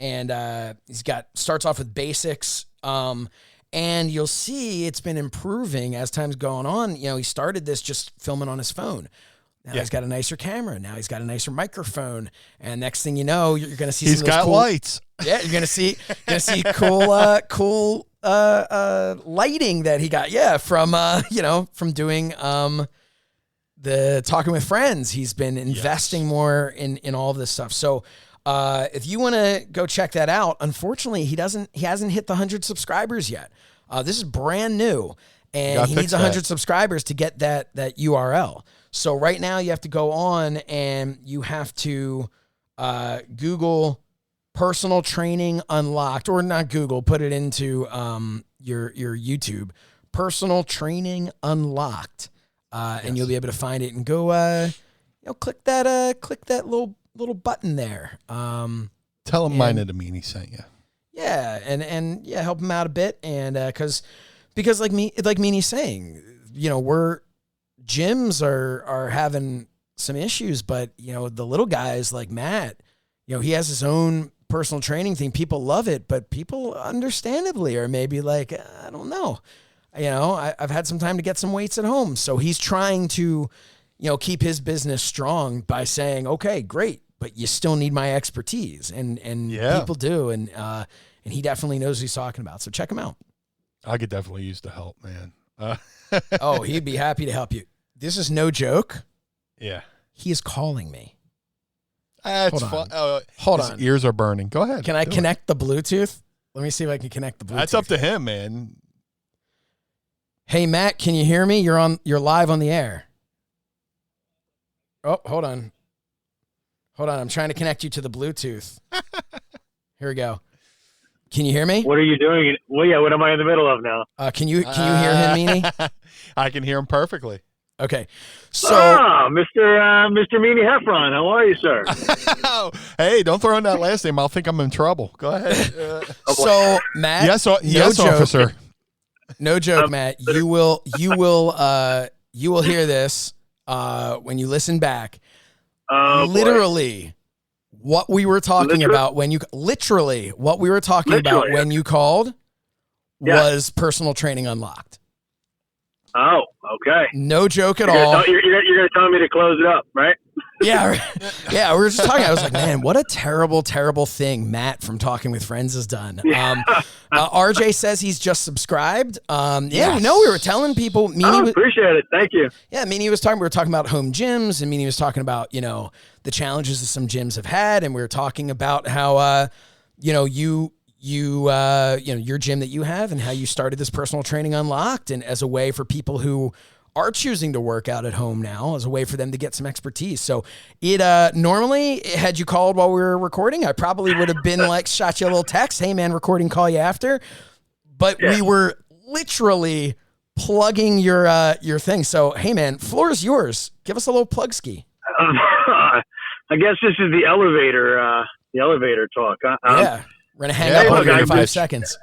And he's got, starts off with basics. And you'll see it's been improving as time's going on. He started this just filming on his phone. Now he's got a nicer camera. Now he's got a nicer microphone. And next thing you know, you're going to see he's got lights. Yeah, you're going to see cool lighting that he got. Yeah, from doing the Talking with Friends. He's been investing more in all of this stuff. So if you want to go check that out, unfortunately he hasn't hit the 100 subscribers yet. This is brand new, and he needs 100 subscribers to get that URL. So right now you have to go on and you have to Google Personal Training Unlocked, or not Google, put it into your YouTube, Personal Training Unlocked, and you'll be able to find it and go click that little button there. Tell him mine and DeMeanie sent you. Yeah, and help him out a bit, and because like Meanie's saying, gyms are having some issues, but the little guys like Matt, he has his own personal training thing. People love it, but people understandably are maybe like, I don't know. I've had some time to get some weights at home, so he's trying to keep his business strong by saying, okay, great, but you still need my expertise, and people do, and he definitely knows what he's talking about. So check him out. I could definitely use the help, man. Oh, he'd be happy to help you. This is no joke. Yeah, he is calling me. That's fun. Hold his on. Ears are burning. Go ahead. Can I connect the Bluetooth? Let me see if I can connect the Bluetooth. That's up to him, man. Hey, Matt, can you hear me? You're live on the air. Oh, hold on. I'm trying to connect you to the Bluetooth. Here we go. Can you hear me? What are you doing? Well, yeah, what am I in the middle of now? Can you hear him, Meanie? I can hear him perfectly. Okay. So, Mr. Meanie Heffron, how are you, sir? Hey, don't throw in that last name. I'll think I'm in trouble. Go ahead. So, Matt, yes, joke, officer. No joke, Matt. You will hear this when you listen back. Literally, what we were talking about when you called was Personal Training Unlocked. Oh, okay. No joke at all. You're going to tell me to close it up, right? Yeah, yeah. We were just talking. I was like, man, what a terrible, terrible thing Matt from Talking with Friends has done. RJ says he's just subscribed. Yeah, we were telling people. Appreciate it. Thank you. Yeah, Meanie was talking. We were talking about home gyms, and Meanie was talking about the challenges that some gyms have had, and we were talking about how your gym that you have and how you started this personal training Unlocked, and as a way for people who are choosing to work out at home now, as a way for them to get some expertise. So it normally, had you called while we were recording, I probably would have been like, shot you a little text, hey man, recording, call you after. But we were literally plugging your thing. So hey man, floor is yours. Give us a little plug ski. I guess this is the elevator talk. Yeah, we're gonna hang up on you in 5 seconds.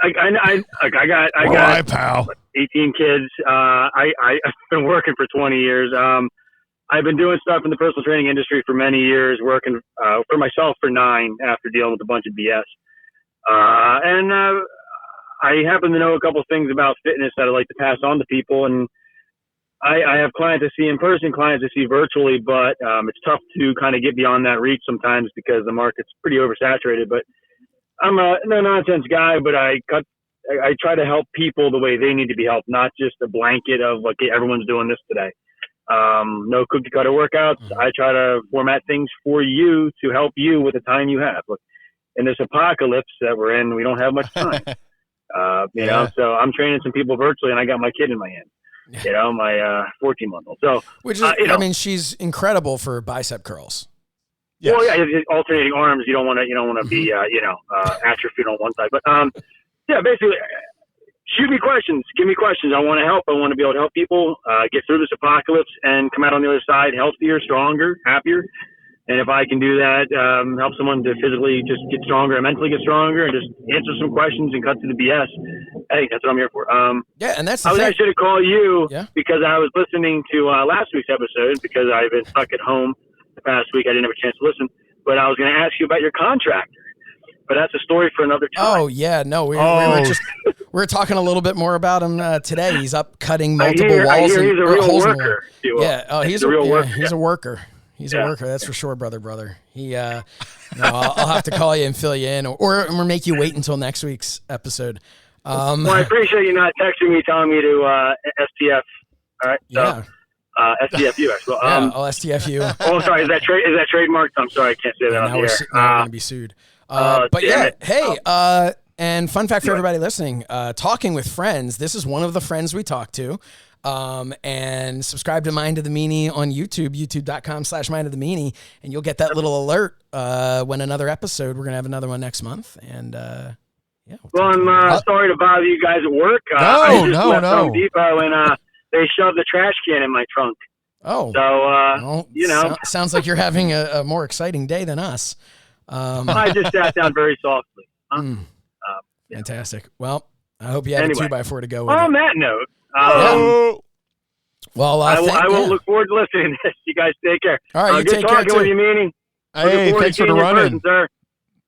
I got pal. 18 kids. I've been working for 20 years. I've been doing stuff in the personal training industry for many years, working for myself for 9 after dealing with a bunch of BS. And I happen to know a couple things about fitness that I'd like to pass on to people. And I have clients I see in person, clients I see virtually, but it's tough to kind of get beyond that reach sometimes because the market's pretty oversaturated. But I'm a no-nonsense guy, but I try to help people the way they need to be helped, not just a blanket of like, hey, everyone's doing this today. No cookie cutter workouts. Mm-hmm. I try to format things for you to help you with the time you have. Look, in this apocalypse that we're in, we don't have much time. So I'm training some people virtually, and I got my kid in my hand. My 14-month-old. So, which is, I mean, she's incredible for bicep curls. Yes. Well, yeah, alternating arms. You don't want to be, atrophied on one side. But basically, shoot me questions. Give me questions. I want to help. I want to be able to help people get through this apocalypse and come out on the other side healthier, stronger, happier. And if I can do that, help someone to physically just get stronger and mentally get stronger and just answer some questions and cut through the BS, hey, that's what I'm here for. And that's the I was thing. actually to call you because I was listening to last week's episode because I've been stuck at home the past week. I didn't have a chance to listen. But I was going to ask you about your contractor. But that's a story for another time. Oh, yeah. No, we were talking a little bit more about him today. He's up cutting multiple walls. I hear he's a real worker. He's a real worker. He's a worker. He's a worker, that's for sure, brother. I'll have to call you and fill you in, or make you wait until next week's episode. Well, I appreciate you not texting me telling me to STF. All right, so STFU. Well, STFU. Oh, sorry, is that trademarked? I'm sorry, I can't say that on the air. Now we're going to be sued. And fun fact for everybody listening, Talking with Friends, this is one of the friends we talk to. And subscribe to Mind of the Meanie on YouTube, youtube.com/Mind of the Meanie, and you'll get that little alert when another episode. We're going to have another one next month. And I'm sorry to bother you guys at work. I just left Home Depot and they shoved the trash can in my trunk. Oh, so sounds like you're having a more exciting day than us. I just sat down very softly. Fantastic. Well, I hope you have a 2x4 to go with. On that note. Well, I will look forward to listening to this. You guys take care. All right, you good take care talking too. with you, Meanie. Hey, thanks for the run-in. Sir.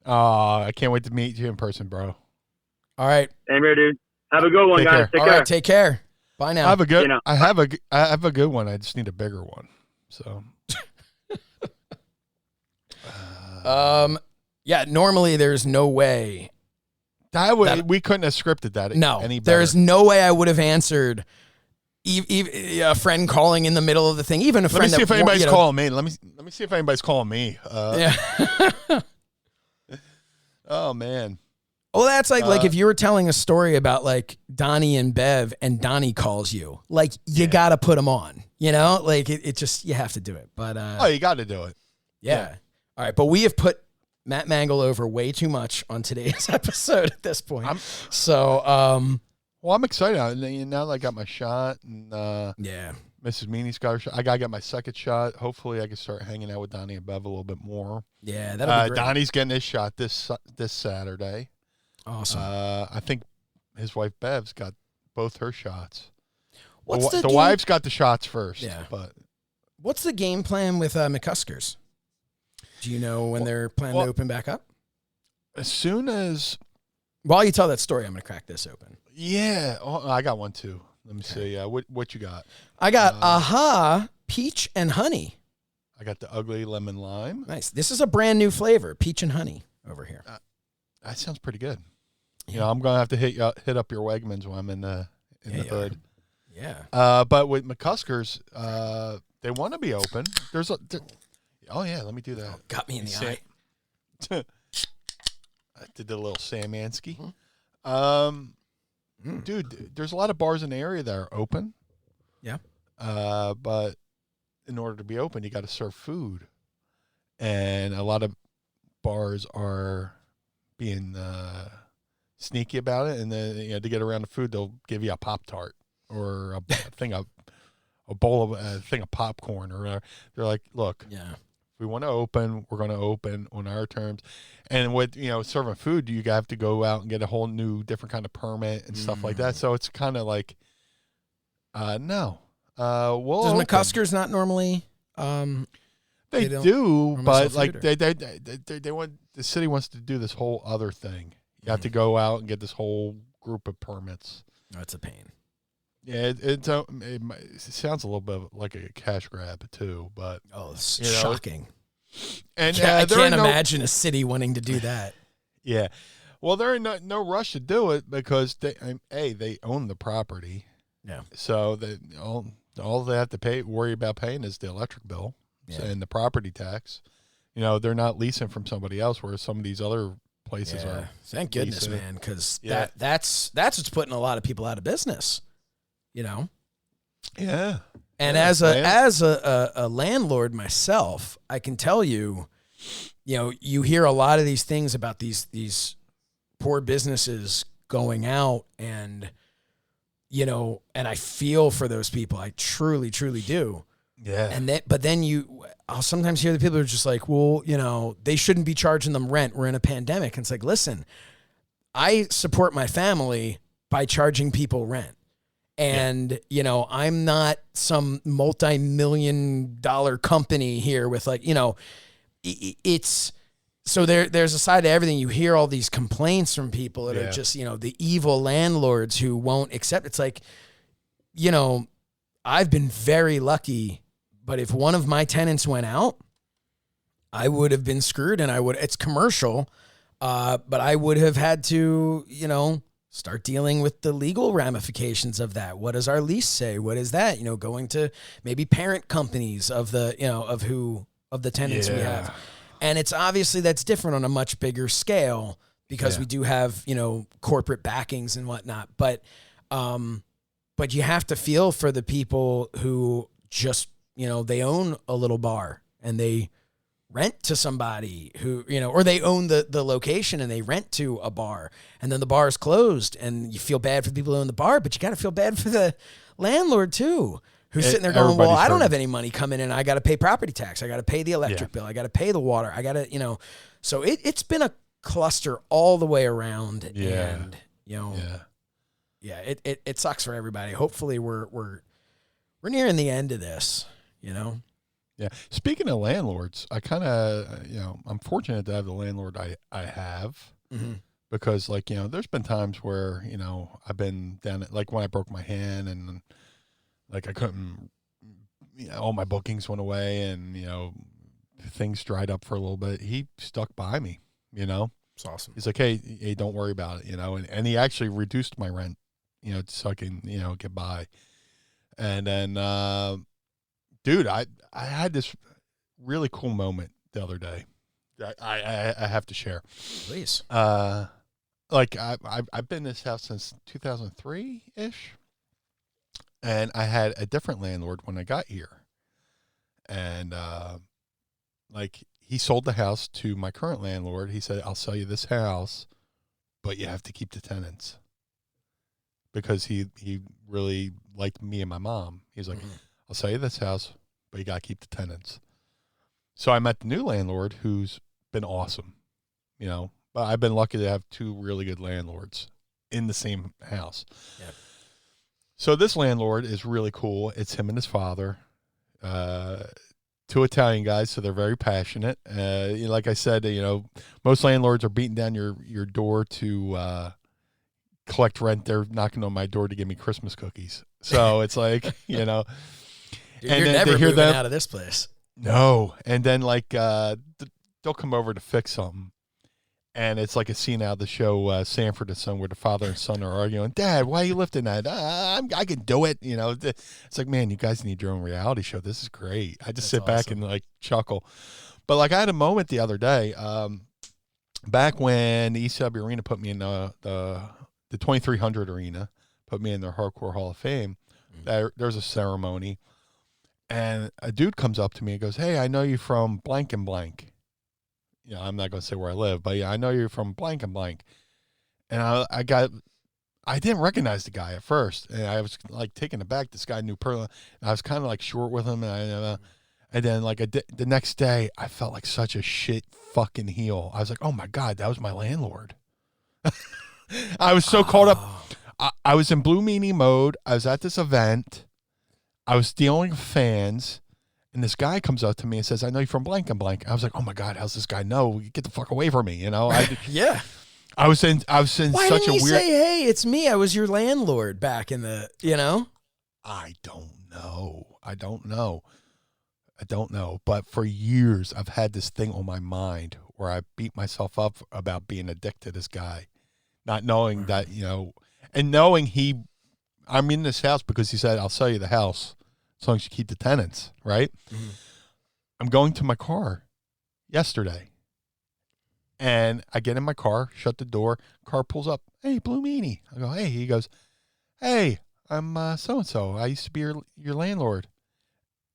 I can't wait to meet you in person, bro. All right. Same here, dude. Have a good one, guys. Take care. All right, take care. Bye now. I have a good one. I just need a bigger one. So. Normally there's no way. We couldn't have scripted that. No, any better. There's no way I would have answered a friend calling in the middle of the thing. Even a friend. Let me see if anybody's calling me. Let me see if anybody's calling me. Oh man. Well, that's like if you were telling a story about like Donnie and Bev, and Donnie calls you, like you got to put them on. Like it just you have to do it. But you got to do it. Yeah. All right, but we have put Matt Mangle over way too much on today's episode at this point. I'm excited now that I got my shot, and Mrs. Meanie's got her shot. I gotta get my second shot. Hopefully, I can start hanging out with Donnie and Bev a little bit more. Yeah, that'll be great. Donnie's getting his shot this Saturday. Awesome. I think his wife Bev's got both her shots. The wife's got the shots first. Yeah. But what's the game plan with McCuskers? Do you know when they're planning to open back up? As soon as... While you tell that story, I'm going to crack this open. Yeah. Oh, I got one, too. Let me see. What you got? I got Peach and Honey. I got the ugly lemon lime. Nice. This is a brand new flavor, peach and honey over here. That sounds pretty good. Yeah. You know, I'm gonna have to hit up your Wegmans when I'm in the hood. Yeah. But with McCuskers, they want to be open. Oh yeah, let me do that. Got me in the eye. I did a little Samansky. Mm-hmm. Dude, there's a lot of bars in the area that are open. Yeah. But in order to be open, you got to serve food, and a lot of bars are being sneaky about it. And then to get around the food, they'll give you a Pop-Tart or a thing of popcorn or whatever. They're like, look, if we want to open, we're going to open on our terms. And with serving food, you have to go out and get a whole new different kind of permit and stuff like that. So it's kind of like, no. Does McCuskers not normally? They do, but like they want, the city wants to do this whole other thing. You have to go out and get this whole group of permits. That's a pain. Yeah, it sounds a little bit like a cash grab too, but it's shocking. And I can't imagine a city wanting to do that. Yeah, well, they're in no rush to do it because they own the property. Yeah, so all they have to worry about paying is the electric bill and the property tax. They're not leasing from somebody else, whereas some of these other places are. Thank goodness, man, because that's what's putting a lot of people out of business. Yeah. And as a landlord myself, I can tell you, you hear a lot of these things about these poor businesses going out, and and I feel for those people. I truly, truly do. Yeah. But then I'll sometimes hear the people who are just like, well, they shouldn't be charging them rent. We're in a pandemic. And it's like, listen, I support my family by charging people rent. And, I'm not some multi-million-dollar company here with it's, so there's a side to everything. You hear all these complaints from people that are just, the evil landlords who won't accept. It's like, I've been very lucky, but if one of my tenants went out, I would have been screwed, and it's commercial, but I would have had to, start dealing with the legal ramifications of that. What does our lease say? What is that? Going to maybe parent companies of the, of the tenants we have. And it's obviously that's different on a much bigger scale because we do have, corporate backings and whatnot. But you have to feel for the people who just, they own a little bar and they rent to somebody who, or they own the location and they rent to a bar, and then the bar is closed, and you feel bad for the people who own the bar, but you got to feel bad for the landlord too, who's sitting there going, well, I don't have any money coming in. I got to pay property tax. I got to pay the electric bill. I got to pay the water. I got to, so it's been a cluster all the way around. And, it sucks for everybody. Hopefully we're nearing the end of this, Yeah. Speaking of landlords, I kind of, I'm fortunate to have the landlord I have because, there's been times where, I've been down at, when I broke my hand and, I couldn't, all my bookings went away and, things dried up for a little bit. He stuck by me, It's awesome. He's like, hey, don't worry about it, and he actually reduced my rent, so I can, get by. And then, dude, I had this really cool moment the other day that I have to share. Please. I've been in this house since 2003-ish, and I had a different landlord when I got here. And, he sold the house to my current landlord. He said, I'll sell you this house, but you have to keep the tenants. Because he really liked me and my mom. He's like, I'll sell you this house, but you got to keep the tenants. So I met the new landlord who's been awesome, but I've been lucky to have two really good landlords in the same house. Yeah. So this landlord is really cool. It's him and his father, two Italian guys. So they're very passionate. Like I said, most landlords are beating down your door to, collect rent. They're knocking on my door to give me Christmas cookies. So it's like, Dude, you're never moving out of this place. No. And then like they'll come over to fix something. And it's like a scene out of the show Sanford and Son where the father and son are arguing. Dad, why are you lifting that? I can do it. You know, it's like, man, you guys need your own reality show. This is great. I just sit back and like chuckle. But like I had a moment the other day, back when the ECW Arena put me in the 2300 Arena, put me in their Hardcore Hall of Fame. There's a ceremony, and a dude comes up to me and goes, "Hey, I know you from blank and blank." You know, I'm not going to say where I live, but yeah, I know you're from blank and blank. And I didn't recognize the guy at first, and I was like taken aback. This guy knew Pearl, and I was kind of like short with him, and then like the next day, I felt like such a shit fucking heel. I was like, oh my God, that was my landlord. I was so caught up. I was in Blue Meanie mode. I was at this event. I was dealing with fans. And this guy comes up to me and says, I know you from blank and blank. I was like, oh my God, how's this guy know? Get the fuck away from me, you know? Yeah. I was in Why such didn't a you weird. say, hey, it's me. I was your landlord back in the, you know? I don't know. But for years, I've had this thing on my mind where I beat myself up about being addicted to this guy, not knowing that, you know, and knowing I'm in this house because he said, I'll sell you the house as long as you keep the tenants, right? Mm-hmm. I'm going to my car yesterday, and I get in my car, shut the door, car pulls up. Hey, Blue Meanie. I go, hey. He goes, hey, I'm so-and-so. I used to be your landlord.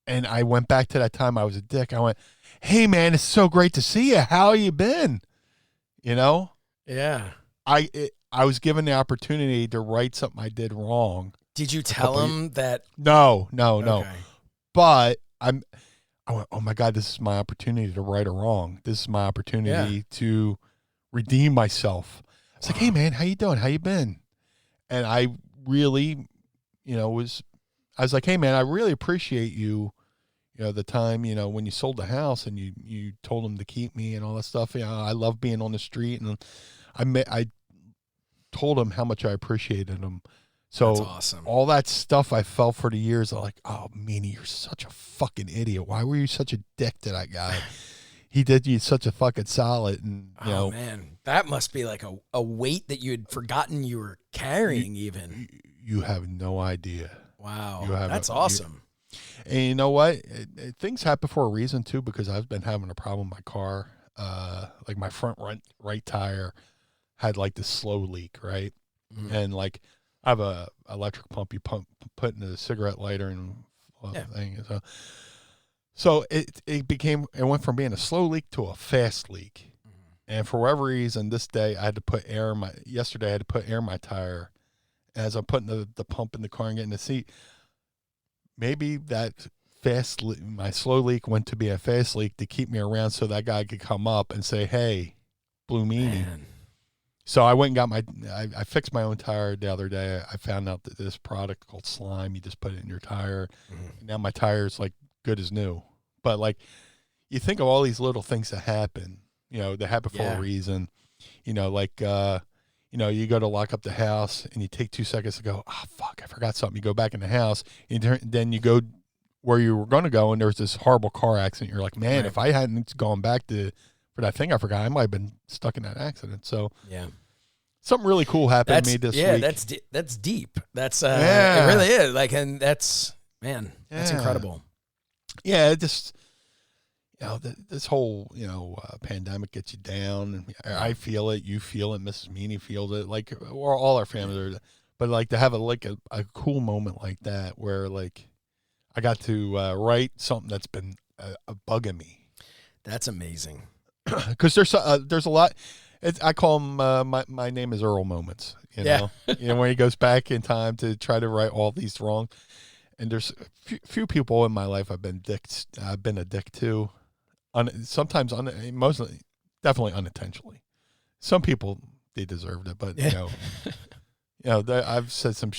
And I went back to that time I was a dick. I went, hey, man, it's so great to see you. How you been? You know? Yeah. I was given the opportunity to right something I did wrong. Did you tell him that? No. Okay. But I went, oh my God, this is my opportunity to right a wrong. This is my opportunity to redeem myself. I was like, hey man, how you doing? How you been? And I really, you know, I was like, hey man, I really appreciate you. You know, the time, you know, when you sold the house and you told him to keep me and all that stuff. You know, I love being on the street, and I told him how much I appreciated him. So that's awesome. All that stuff I felt for the years, I'm like, oh, Meanie, you're such a fucking idiot. Why were you such a dick to that guy? He did you such a fucking solid. And you know, man, that must be like a weight that you had forgotten you were carrying. You have no idea. Wow, that's awesome. And you know what? Things happen for a reason too, because I've been having a problem with my car. Like my front right tire had like this slow leak, right? Mm-hmm. And like I have a electric pump you put in a cigarette lighter and thing. So it went from being a slow leak to a fast leak. Mm-hmm. And for whatever reason, this day I had to put air in my tire. As I'm putting the pump in the car and getting the seat, maybe that my slow leak went to be a fast leak to keep me around so that guy could come up and say, hey, Blue Meanie. Man. So I went and got I fixed my own tire the other day. I found out that this product called Slime, you just put it in your tire. Mm-hmm. Now my tire's like good as new. But like, you think of all these little things that happen, you know, they happen for a reason. You know, like, you know, you go to lock up the house and you take 2 seconds to go, oh, fuck, I forgot something. You go back in the house, and then you go where you were going to go, and there's this horrible car accident. You're like, man, if I hadn't gone back for that thing I forgot, I might have been stuck in that accident. So something really cool happened to me this week. Yeah, that's deep. That's it really is. Like, and that's incredible. Yeah, it just, you know, this whole, you know, pandemic gets you down. And I feel it. You feel it. Mrs. Meanie feels it. Like, all our families are. But like to have a cool moment like that where like I got to write something that's been bugging me. That's amazing. Because there's a lot. I call them my name is Earl moments. You know, when he goes back in time to try to right all these wrong. And there's few people in my life I've been a dick to. Sometimes mostly, definitely unintentionally. Some people, they deserved it, but you know, I've said some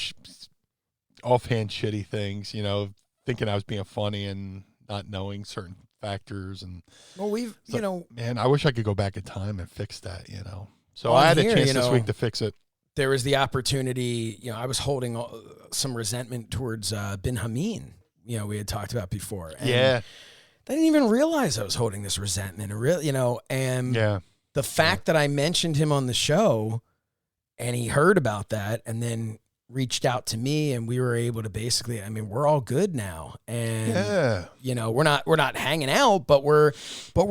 offhand shitty things, you know, thinking I was being funny and not knowing certain factors. And you know, man, I wish I could go back in time and fix that, you know. So I had a chance this week to fix it. There was the opportunity, you know, I was holding some resentment towards Bin Hameen, you know, we had talked about before. And they didn't even realize I was holding this resentment, and the fact that I mentioned him on the show and he heard about that and then reached out to me and we were able to basically, we're all good now. And, we're not hanging out, but we're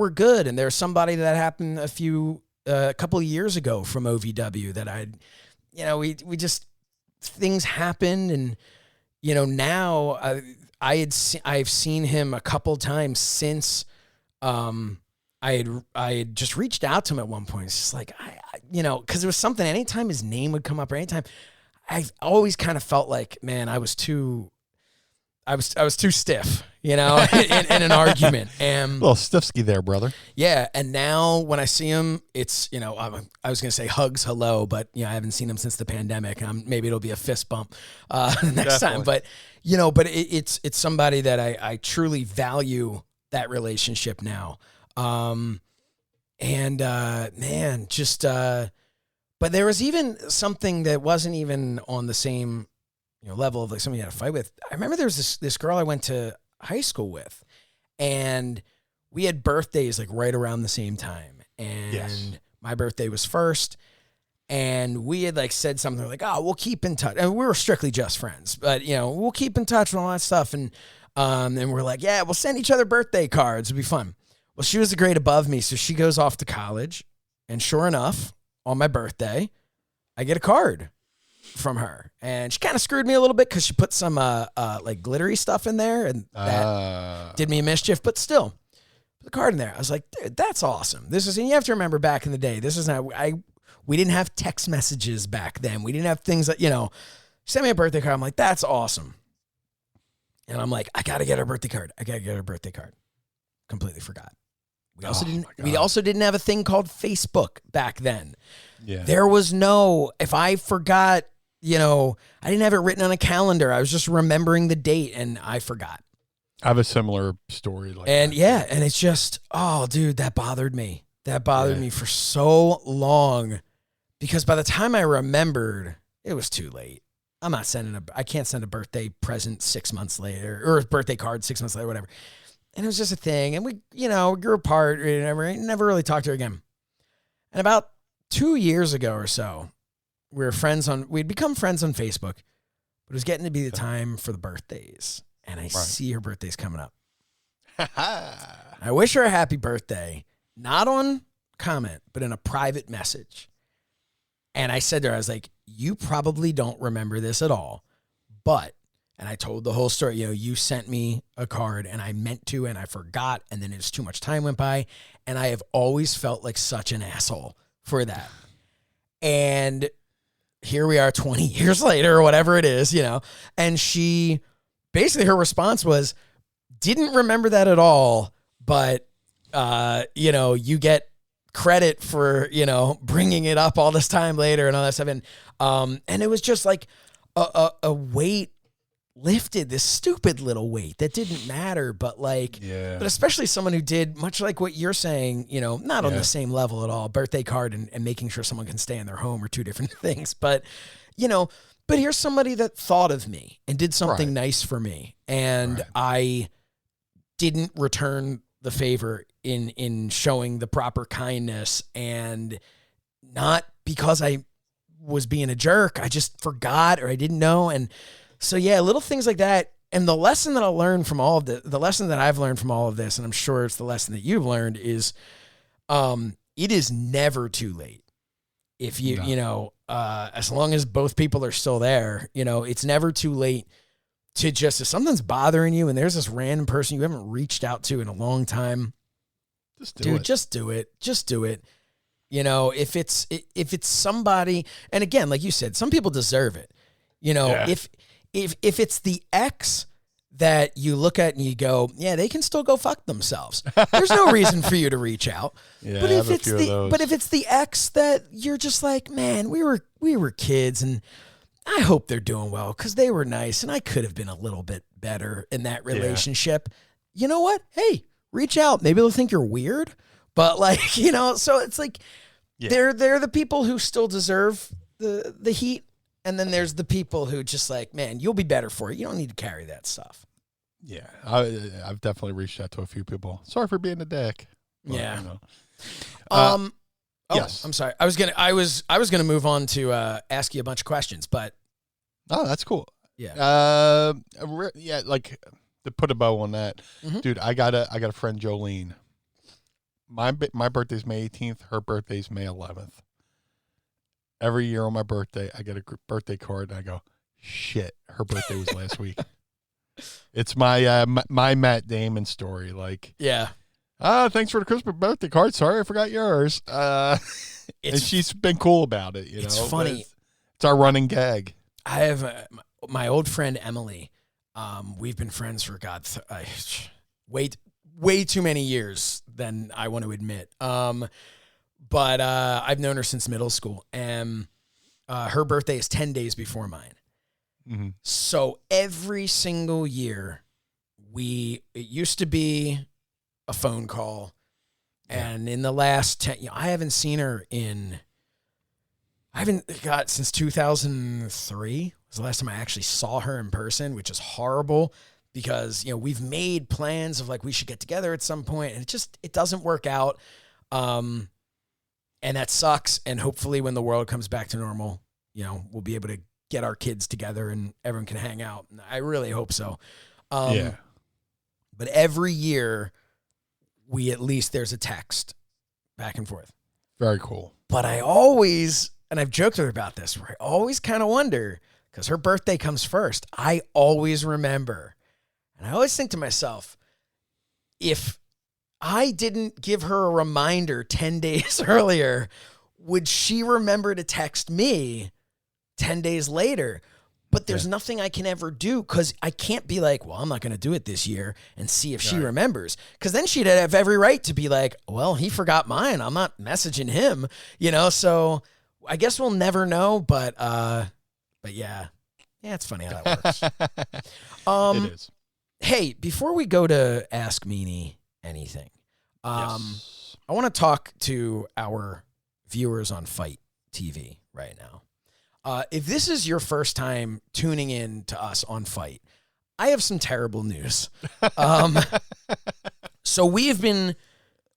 good. And there's somebody that happened a couple of years ago from OVW that we just, things happened. And, now I've seen him a couple times since, I had just reached out to him at one point. It's just like, cause it was something, anytime his name would come up or anytime, I always kind of felt like, man, I was too stiff, in an argument. And a little stiffsky there, brother. Yeah. And now when I see him, it's, I was going to say hugs, hello, but I haven't seen him since the pandemic. Maybe it'll be a fist bump next time. But, it's somebody that I truly value that relationship now. But there was even something that wasn't even on the same, level of like somebody you had to fight with. I remember there was this girl I went to high school with, and we had birthdays like right around the same time. And my birthday was first, and we had like said something like, "Oh, we'll keep in touch." And we were strictly just friends, but we'll keep in touch and all that stuff. And we're like, "Yeah, we'll send each other birthday cards. It'll be fun." Well, she was a grade above me, so she goes off to college, and sure enough, on my birthday, I get a card from her, and she kind of screwed me a little bit because she put some like glittery stuff in there, and that did me a mischief. But still, put the card in there. I was like, dude, that's awesome. And you have to remember back in the day, this is not we didn't have text messages back then. We didn't have things that she sent me a birthday card. I'm like, that's awesome, and I'm like, I gotta get her birthday card. Completely forgot. We also didn't have a thing called Facebook back then. Yeah. There was if I forgot, I didn't have it written on a calendar. I was just remembering the date and I forgot. I have a similar story like that. And it's just, oh dude, that bothered me. That bothered me for so long because by the time I remembered, it was too late. I can't send a birthday present 6 months later or a birthday card 6 months later, whatever. And it was just a thing. And we, grew apart. We never really talked to her again. And about 2 years ago or so, we'd become friends on Facebook, but it was getting to be the time for the birthdays. And I see her birthday's coming up. I wish her a happy birthday, not on comment, but in a private message. And I said to her, I was like, you probably don't remember this at all, but and I told the whole story. You sent me a card and I meant to, and I forgot. And then too much time went by. And I have always felt like such an asshole for that. And here we are 20 years later or whatever it is, and she basically, her response was, didn't remember that at all. But, you get credit for, bringing it up all this time later and all that stuff. And it was just like a weight lifted, this stupid little weight that didn't matter, but but especially someone who did much like what you're saying, not on the same level at all. Birthday card and making sure someone can stay in their home are two different things, but here's somebody that thought of me and did something nice for me. And I didn't return the favor in showing the proper kindness, and not because I was being a jerk. I just forgot or I didn't know. And so, little things like that. And the lesson that I learned from all of the lesson that I've learned from all of this, and I'm sure it's the lesson that you've learned, is it is never too late. If as long as both people are still there, it's never too late to just, if something's bothering you and there's this random person you haven't reached out to in a long time, just do it. If it's somebody, and again, like you said, some people deserve it. If it's the ex that you look at and you go, yeah, they can still go fuck themselves, there's no reason for you to reach out. But if it's the ex that you're just like, man, we were kids and I hope they're doing well because they were nice and I could have been a little bit better in that relationship. You know what? Hey, reach out. Maybe they'll think you're weird, but so it's like they're the people who still deserve the heat. And then there's the people who just like, man, you'll be better for it. You don't need to carry that stuff. Yeah, I've definitely reached out to a few people. Sorry for being a dick. But, Yeah. You know. Oh, yes. I'm sorry. I was gonna move on to ask you a bunch of questions, but Oh, that's cool. yeah. Yeah, like to put a bow on that, dude. I got a friend, Jolene. My birthday's May 18th. Her birthday's May 11th. Every year on my birthday, I get a birthday card, and I go, "Shit, her birthday was last week." It's my my Matt Damon story. Like, Yeah. Thanks for the Christmas birthday card. Sorry, I forgot yours. And she's been cool about it. It's funny. It's our running gag. I have my old friend Emily. We've been friends for way too many years than I want to admit. But I've known her since middle school, and her birthday is 10 days before mine. Mm-hmm. So every single year, it used to be a phone call, and in the last 10, I haven't seen her since 2003 was the last time I actually saw her in person, which is horrible because, we've made plans of like, we should get together at some point, and it doesn't work out. And that sucks. And hopefully when the world comes back to normal, we'll be able to get our kids together and everyone can hang out. And I really hope so. But every year there's a text back and forth. Very cool. But I always, and I've joked with her about this, where I always kind of wonder, because her birthday comes first, I always remember. And I always think to myself, if I didn't give her a reminder 10 days earlier, would she remember to text me 10 days later? But there's nothing I can ever do because I can't be like, well, I'm not going to do it this year and see if she remembers. Because then she'd have every right to be like, well, he forgot mine. I'm not messaging him, So I guess we'll never know. But yeah, it's funny how that works. It is. Hey, before we go to Ask Meanie anything, I want to talk to our viewers on Fight TV right now. If this is your first time tuning in to us on Fight, I have some terrible news. So we've been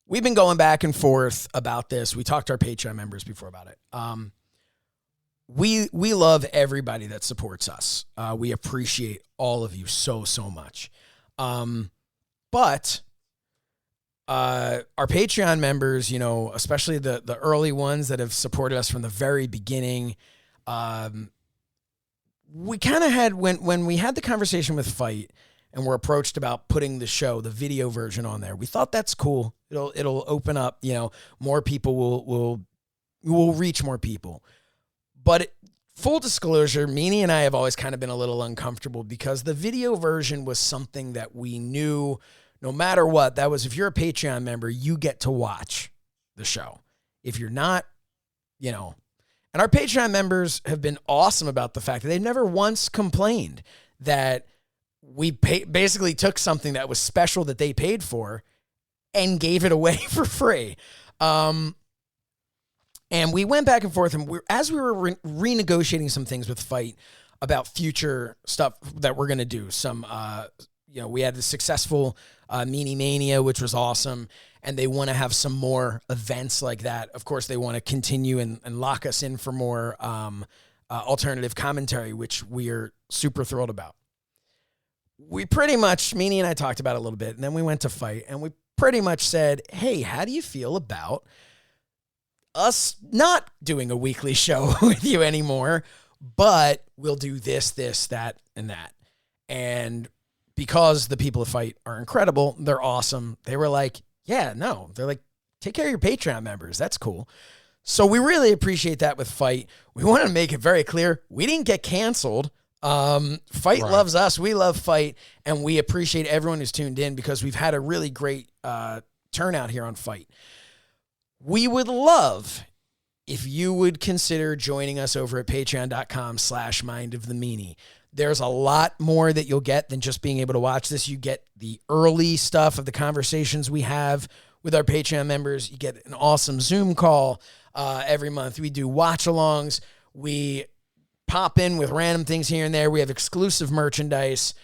going back and forth about this. We talked to our Patreon members before about it. We love everybody that supports us. We appreciate all of you so much. But our Patreon members, especially the early ones that have supported us from the very beginning, we kind of had, when we had the conversation with Fight and were approached about putting the video version on there, we thought that's cool. It'll open up, more people will reach more people. But full disclosure, Meanie and I have always kind of been a little uncomfortable because the video version was something that we knew no matter what, that was, if you're a Patreon member, you get to watch the show. If you're not, and our Patreon members have been awesome about the fact that they've never once complained that we basically took something that was special that they paid for and gave it away for free. And we went back and forth, and as we were renegotiating some things with Fight about future stuff that we're going to do. Some, we had the successful Meanie Mania, which was awesome, and they want to have some more events like that. Of course, they want to continue and lock us in for more alternative commentary, which we're super thrilled about. We pretty much, Meanie and I talked about it a little bit, and then we went to Fight, and we pretty much said, hey, how do you feel about us not doing a weekly show with you anymore, but we'll do this, that, and that. And because the people of Fight are incredible, they're awesome, they were like, yeah, no. They're like, take care of your Patreon members. That's cool. So we really appreciate that with Fight. We want to make it very clear, we didn't get canceled. Fight loves us. We love Fight, and we appreciate everyone who's tuned in because we've had a really great turnout here on Fight. We would love if you would consider joining us over at patreon.com/mindofthemeanie. There's a lot more that you'll get than just being able to watch this. You get the early stuff of the conversations we have with our Patreon members. You get an awesome Zoom call every month. We do watch-alongs. We pop in with random things here and there. We have exclusive merchandise.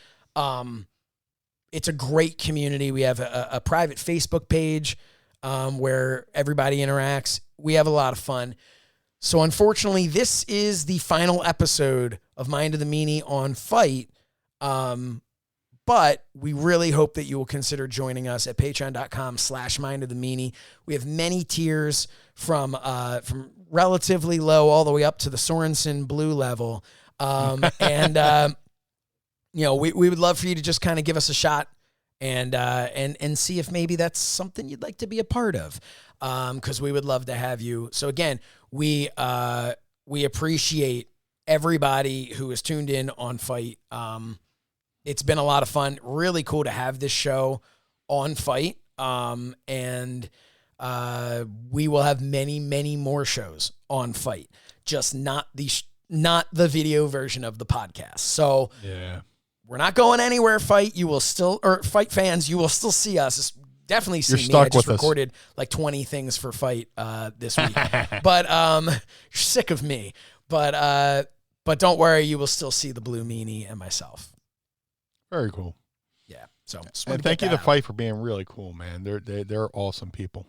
It's a great community. We have a private Facebook page where everybody interacts. We have a lot of fun. So unfortunately, this is the final episode of Mind of the Meanie on Fight. But we really hope that you will consider joining us at patreon.com/mindofthemeanie. We have many tiers from relatively low all the way up to the Sorensen blue level. We would love for you to just kind of give us a shot and see if maybe that's something you'd like to be a part of. Because we would love to have you. So again, we appreciate everybody who has tuned in on Fight. It's been a lot of fun. Really cool to have this show on Fight. And we will have many, many more shows on Fight, just not the video version of the podcast. So yeah, we're not going anywhere, Fight. You will still, or Fight fans, you will still see us. Definitely see me. I just recorded like 20 things for Fight this week. But you're sick of me. But don't worry, you will still see the Blue Meanie and myself. Very cool. Yeah. So and thank you to Fight for being really cool, man. They're awesome people.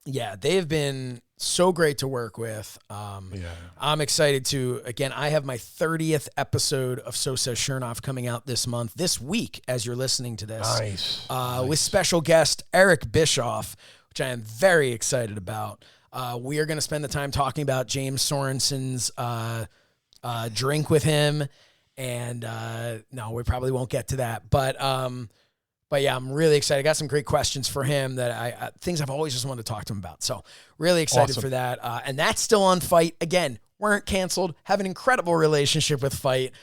Yeah, they've been so great to work with. I'm excited to, again, I have my 30th episode of So Says Shernoff coming out this week, as you're listening to this. Nice. With special guest Eric Bischoff, which I am very excited about. We are going to spend the time talking about James Sorensen's drink with him. And no, we probably won't get to that. But yeah, I'm really excited. I got some great questions for him that things I've always just wanted to talk to him about. So really excited for that. And that's still on Fight. Again, weren't canceled. Have an incredible relationship with Fight.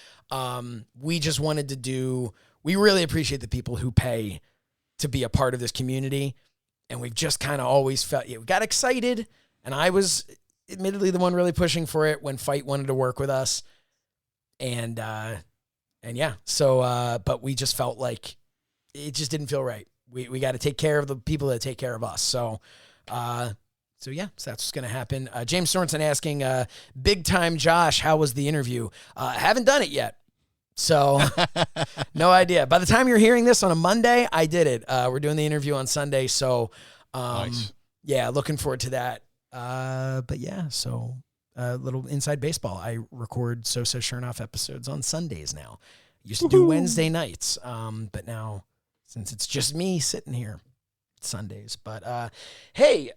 We just wanted to we really appreciate the people who pay to be a part of this community. And we've just kind of always felt, we got excited. And I was admittedly the one really pushing for it when Fight wanted to work with us. And yeah, so, but we just felt like, it just didn't feel right. We got to take care of the people that take care of us. So yeah, so that's what's going to happen. James Sorensen asking, big time Josh, how was the interview? Haven't done it yet. So no idea. By the time you're hearing this on a Monday, I did it. We're doing the interview on Sunday. So nice. Yeah, looking forward to that. But yeah, so a little inside baseball. I record So Says Shernoff episodes on Sundays now. Used to do Wednesday nights. But now, since it's just me sitting here, it's Sundays. But, hey,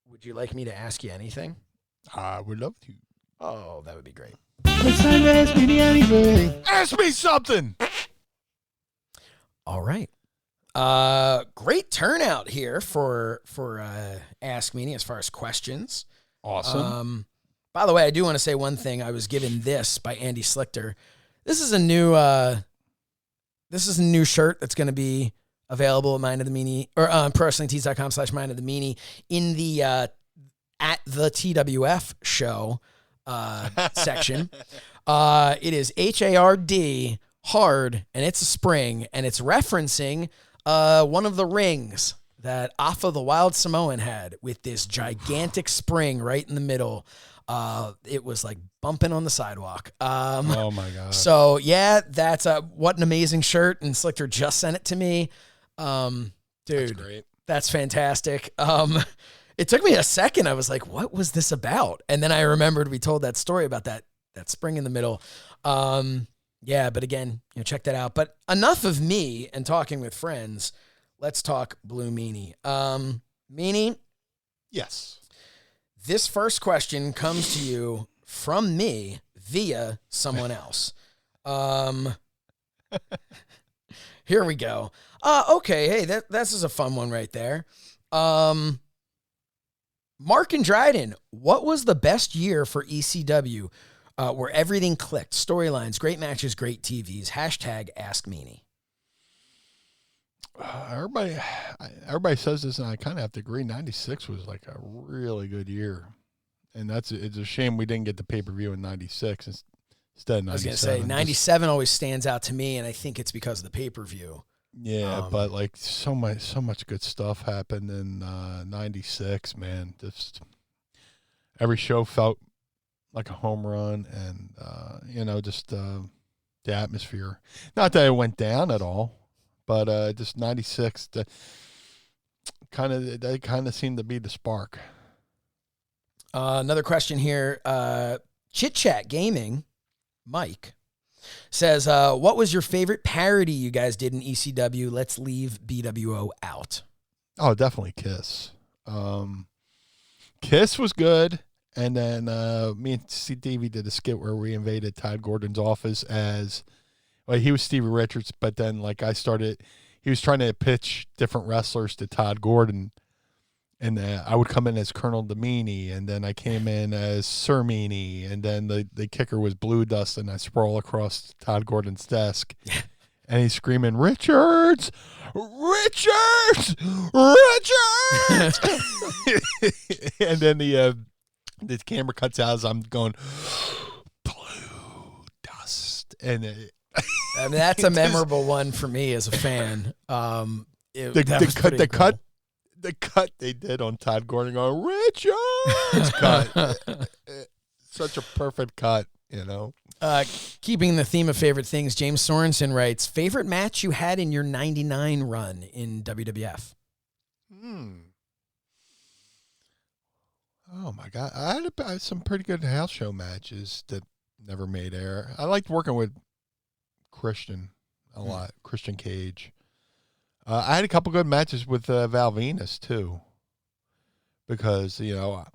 would you like me to ask you anything? I would love to. Oh, that would be great. It's time to ask me anything. Ask me something. All right. Great turnout here for Ask Meanie as far as questions. Awesome. By the way, I do want to say one thing. I was given this by Andy Slichter. This is a new shirt that's going to be available at Mind of the Meanie or ProWrestlingTees.com/Mind of the Meanie in the at the TWF show section. It is hard, and it's a spring, and it's referencing one of the rings that Afa the Wild Samoan had with this gigantic spring right in the middle. It was like bumping on the sidewalk. Oh my God. So yeah, that's what an amazing shirt. And Slichter just sent it to me. Dude, that's great. That's fantastic. It took me a second. I was like, what was this about? And then I remembered we told that story about that spring in the middle. Yeah, but again, check that out. But enough of me and talking with friends. Let's talk Blue Meanie. Meanie? Yes. This first question comes to you from me via someone else. Here we go. Okay, hey, this is a fun one right there. Mark and Dryden, what was the best year for ECW where everything clicked? Storylines, great matches, great TVs. # Ask Meanie. Everybody says this, and I kind of have to agree. 96 was like a really good year, and it's a shame we didn't get the pay-per-view in 96 instead of 97. I was going to say 97 always stands out to me, and I think it's because of the pay-per-view. Yeah, but like so much good stuff happened in 96, man. Just every show felt like a home run, and the atmosphere. Not that it went down at all, but just 96. That kind of seemed to be the spark. Another question here. Chit Chat Gaming, Mike, says, what was your favorite parody you guys did in ECW? Let's leave BWO out. Oh, definitely Kiss. Kiss was good. And then me and Stevie did a skit where we invaded Todd Gordon's office as, well, he was Stevie Richards, but then like he was trying to pitch different wrestlers to Todd Gordon. And I would come in as Colonel DeMeanie, and then I came in as Sir Meanie, and then the kicker was BlueDust, and I sprawl across Todd Gordon's desk, and he's screaming, Richards! Richards! Richards! And then the camera cuts out as I'm going, BlueDust, and I mean, that's a memorable one for me as a fan. The cut they did on Todd Gordon going, Richards! Cut. Such a perfect cut, you know. Keeping the theme of favorite things, James Sorensen writes, favorite match you had in your 99 run in WWF? Oh, my God. I had some pretty good house show matches that never made air. I liked working with Christian a lot, Christian Cage. I had a couple good matches with Val Venus, too, because, you know,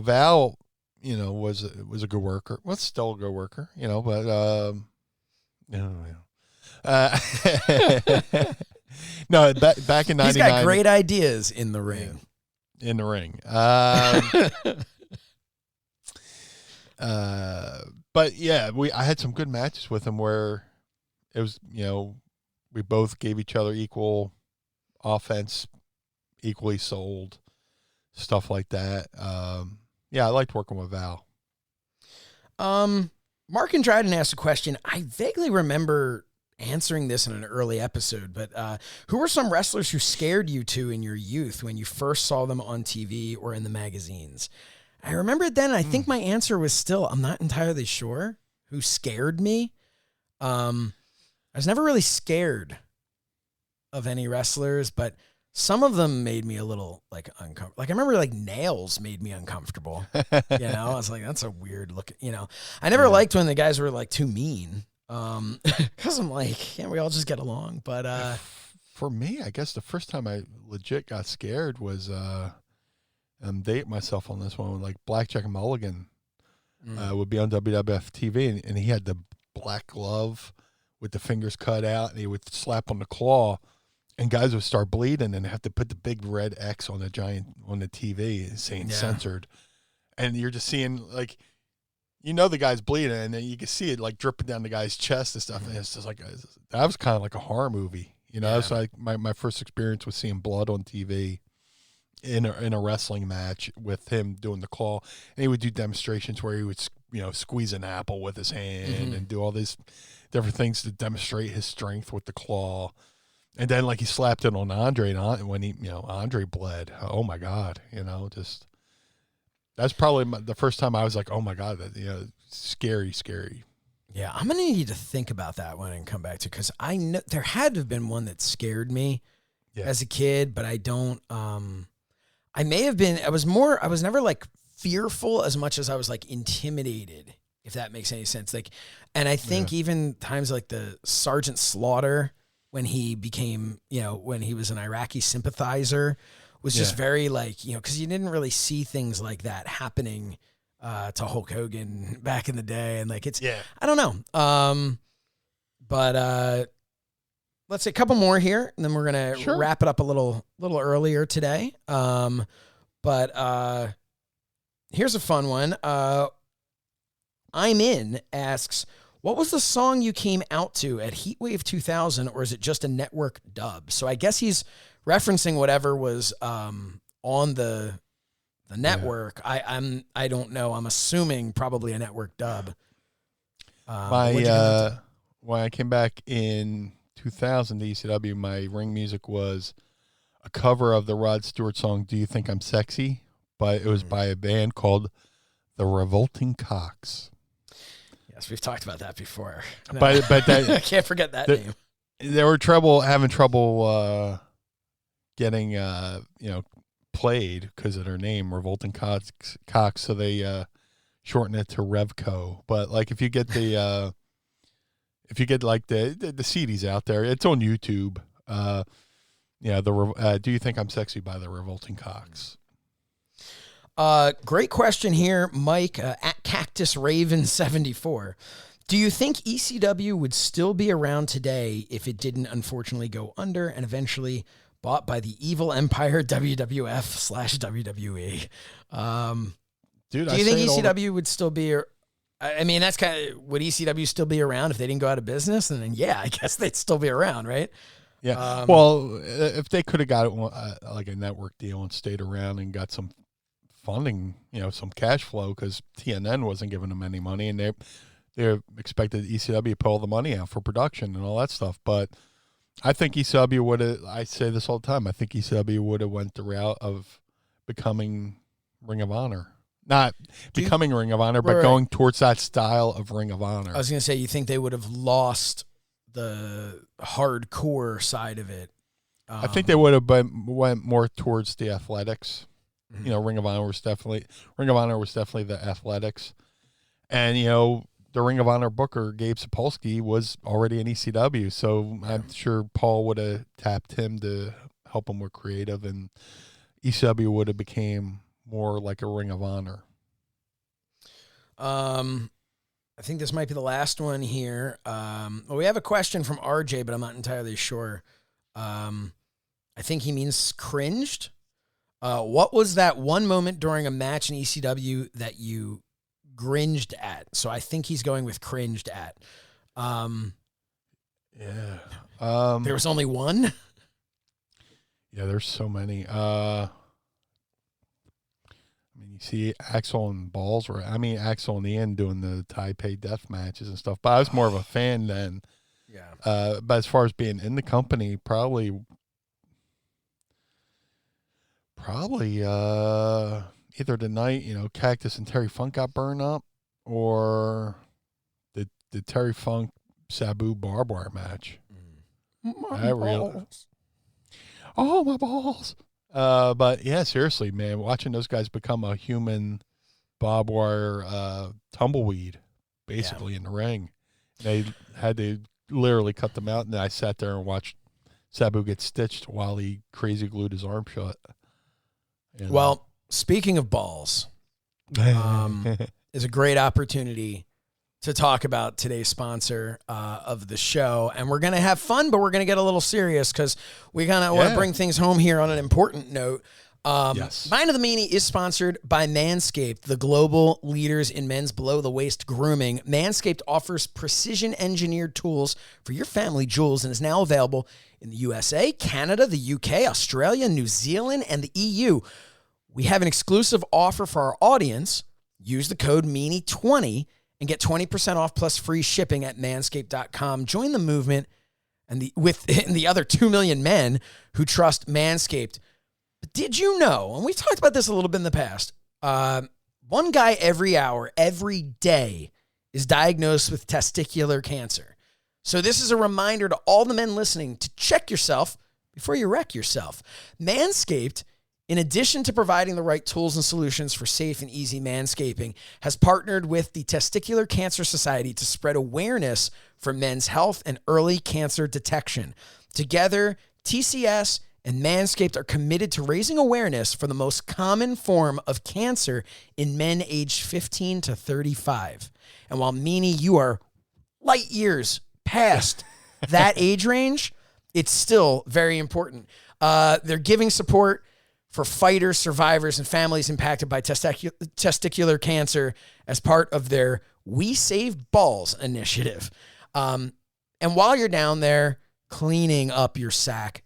Val, you know, was a good worker. Well, still a good worker, you know, but, no, back in 99. He's got great ideas in the ring. In the ring. But, yeah, I had some good matches with him where it was, you know, we both gave each other equal offense, equally sold, stuff like that. Yeah, I liked working with Val. Mark and Dryden asked a question. I vaguely remember answering this in an early episode, but who were some wrestlers who scared you two in your youth when you first saw them on TV or in the magazines? I remember it then. I think my answer was still, I'm not entirely sure who scared me. I was never really scared of any wrestlers, but some of them made me a little like uncomfortable. Like I remember like Nails made me uncomfortable. You know, I was like, that's a weird look. You know, I never liked when the guys were like too mean. Cause I'm like, can't we all just get along? But for me, I guess the first time I legit got scared was I'm dating myself on this one. Like Blackjack and Mulligan would be on WWF TV, and he had the black glove with the fingers cut out, and he would slap on the claw, and guys would start bleeding and have to put the big red X on the TV saying censored. And you're just seeing like, you know, the guy's bleeding, and then you can see it like dripping down the guy's chest and stuff. And it's just like, that was kind of like a horror movie. You know, that's like my first experience was seeing blood on TV in a wrestling match with him doing the claw. And he would do demonstrations where he would, you know, squeeze an apple with his hand and do all these different things to demonstrate his strength with the claw. And then like he slapped it on Andre, and when he, you know, Andre bled. Oh my God, you know, just that's probably the first time I was like, oh my God, that, you know, scary. Yeah, I'm gonna need to think about that one and come back to, because I know there had to have been one that scared me as a kid, but I don't. I may have been. I was never like fearful as much as I was like intimidated, if that makes any sense. Like, and I think even times like the Sergeant Slaughter, when he became, you know, when he was an Iraqi sympathizer, was just very like, you know, because you didn't really see things like that happening to Hulk Hogan back in the day. And like, it's, I don't know. But let's say a couple more here, and then we're going to wrap it up a little earlier today. But here's a fun one. I'm In asks, what was the song you came out to at Heatwave 2000, or is it just a network dub? So I guess he's referencing whatever was on the network. I don't know. I'm assuming probably a network dub. When I came back in 2000 to ECW, my ring music was a cover of the Rod Stewart song "Do You Think I'm Sexy?" But it was by a band called the Revolting Cocks. Yes, we've talked about that before. No. But that, I can't forget that name. They were having trouble getting played because of their name, Revolting Cox. So they shorten it to Revco. But like if you get the like the CDs out there, it's on YouTube. Do you think I'm sexy by the Revolting Cox? Great question here, Mike, at Cactus Raven 74. Do you think ECW would still be around today if it didn't unfortunately go under and eventually bought by the evil empire WWF/WWE? Dude, do you think ECW would still be? I mean, that's kind of, would ECW still be around if they didn't go out of business? And then, yeah, I guess they'd still be around, right? Yeah. Well, if they could have got like a network deal and stayed around and got some funding, some cash flow, because TNN wasn't giving them any money, and they expected ECW to put all the money out for production and all that stuff. But I think ECW would have, I say this all the time, I think ECW would have went the route of becoming Ring of Honor. Not becoming Ring of Honor, but going towards that style of Ring of Honor. I was going to say, you think they would have lost the hardcore side of it? I think they would have went more towards the athletics. Mm-hmm. Ring of Honor was definitely the athletics. And, the Ring of Honor booker, Gabe Sapolsky, was already in ECW. So I'm sure Paul would have tapped him to help him with creative, and ECW would have became more like a Ring of Honor. I think this might be the last one here. We have a question from RJ, but I'm not entirely sure. I think he means cringed. What was that one moment during a match in ECW that you gringed at? So I think he's going with cringed at. There was only one? Yeah, there's so many. You see Axel and Axel and Ian doing the Taipei death matches and stuff, but I was more of a fan then. Yeah. But as far as being in the company, probably either the night, Cactus and Terry Funk got burned up, or the Terry Funk Sabu barbed wire match. My balls. But yeah, seriously, man, watching those guys become a human barbed wire tumbleweed, basically, in the ring. They had to literally cut them out, and I sat there and watched Sabu get stitched while he crazy glued his arm shut. Well, speaking of balls, is a great opportunity to talk about today's sponsor of the show. And we're going to have fun, but we're going to get a little serious because we kind of want to bring things home here on an important note. Yes. Mine of the Meanie is sponsored by Manscaped, the global leaders in men's below-the-waist grooming. Manscaped offers precision-engineered tools for your family jewels and is now available in the USA, Canada, the UK, Australia, New Zealand, and the EU. We have an exclusive offer for our audience. Use the code MEANIE20 and get 20% off plus free shipping at manscaped.com. Join the movement and the other 2 million men who trust Manscaped. But did you know, and we've talked about this a little bit in the past, one guy every hour, every day, is diagnosed with testicular cancer. So this is a reminder to all the men listening to check yourself before you wreck yourself. Manscaped, in addition to providing the right tools and solutions for safe and easy manscaping, has partnered with the Testicular Cancer Society to spread awareness for men's health and early cancer detection. Together, TCS and Manscaped are committed to raising awareness for the most common form of cancer in men aged 15 to 35. And while, Meanie, you are light years past that age range, it's still very important. They're giving support for fighters, survivors, and families impacted by testicular cancer as part of their We Save Balls initiative. And while you're down there cleaning up your sack,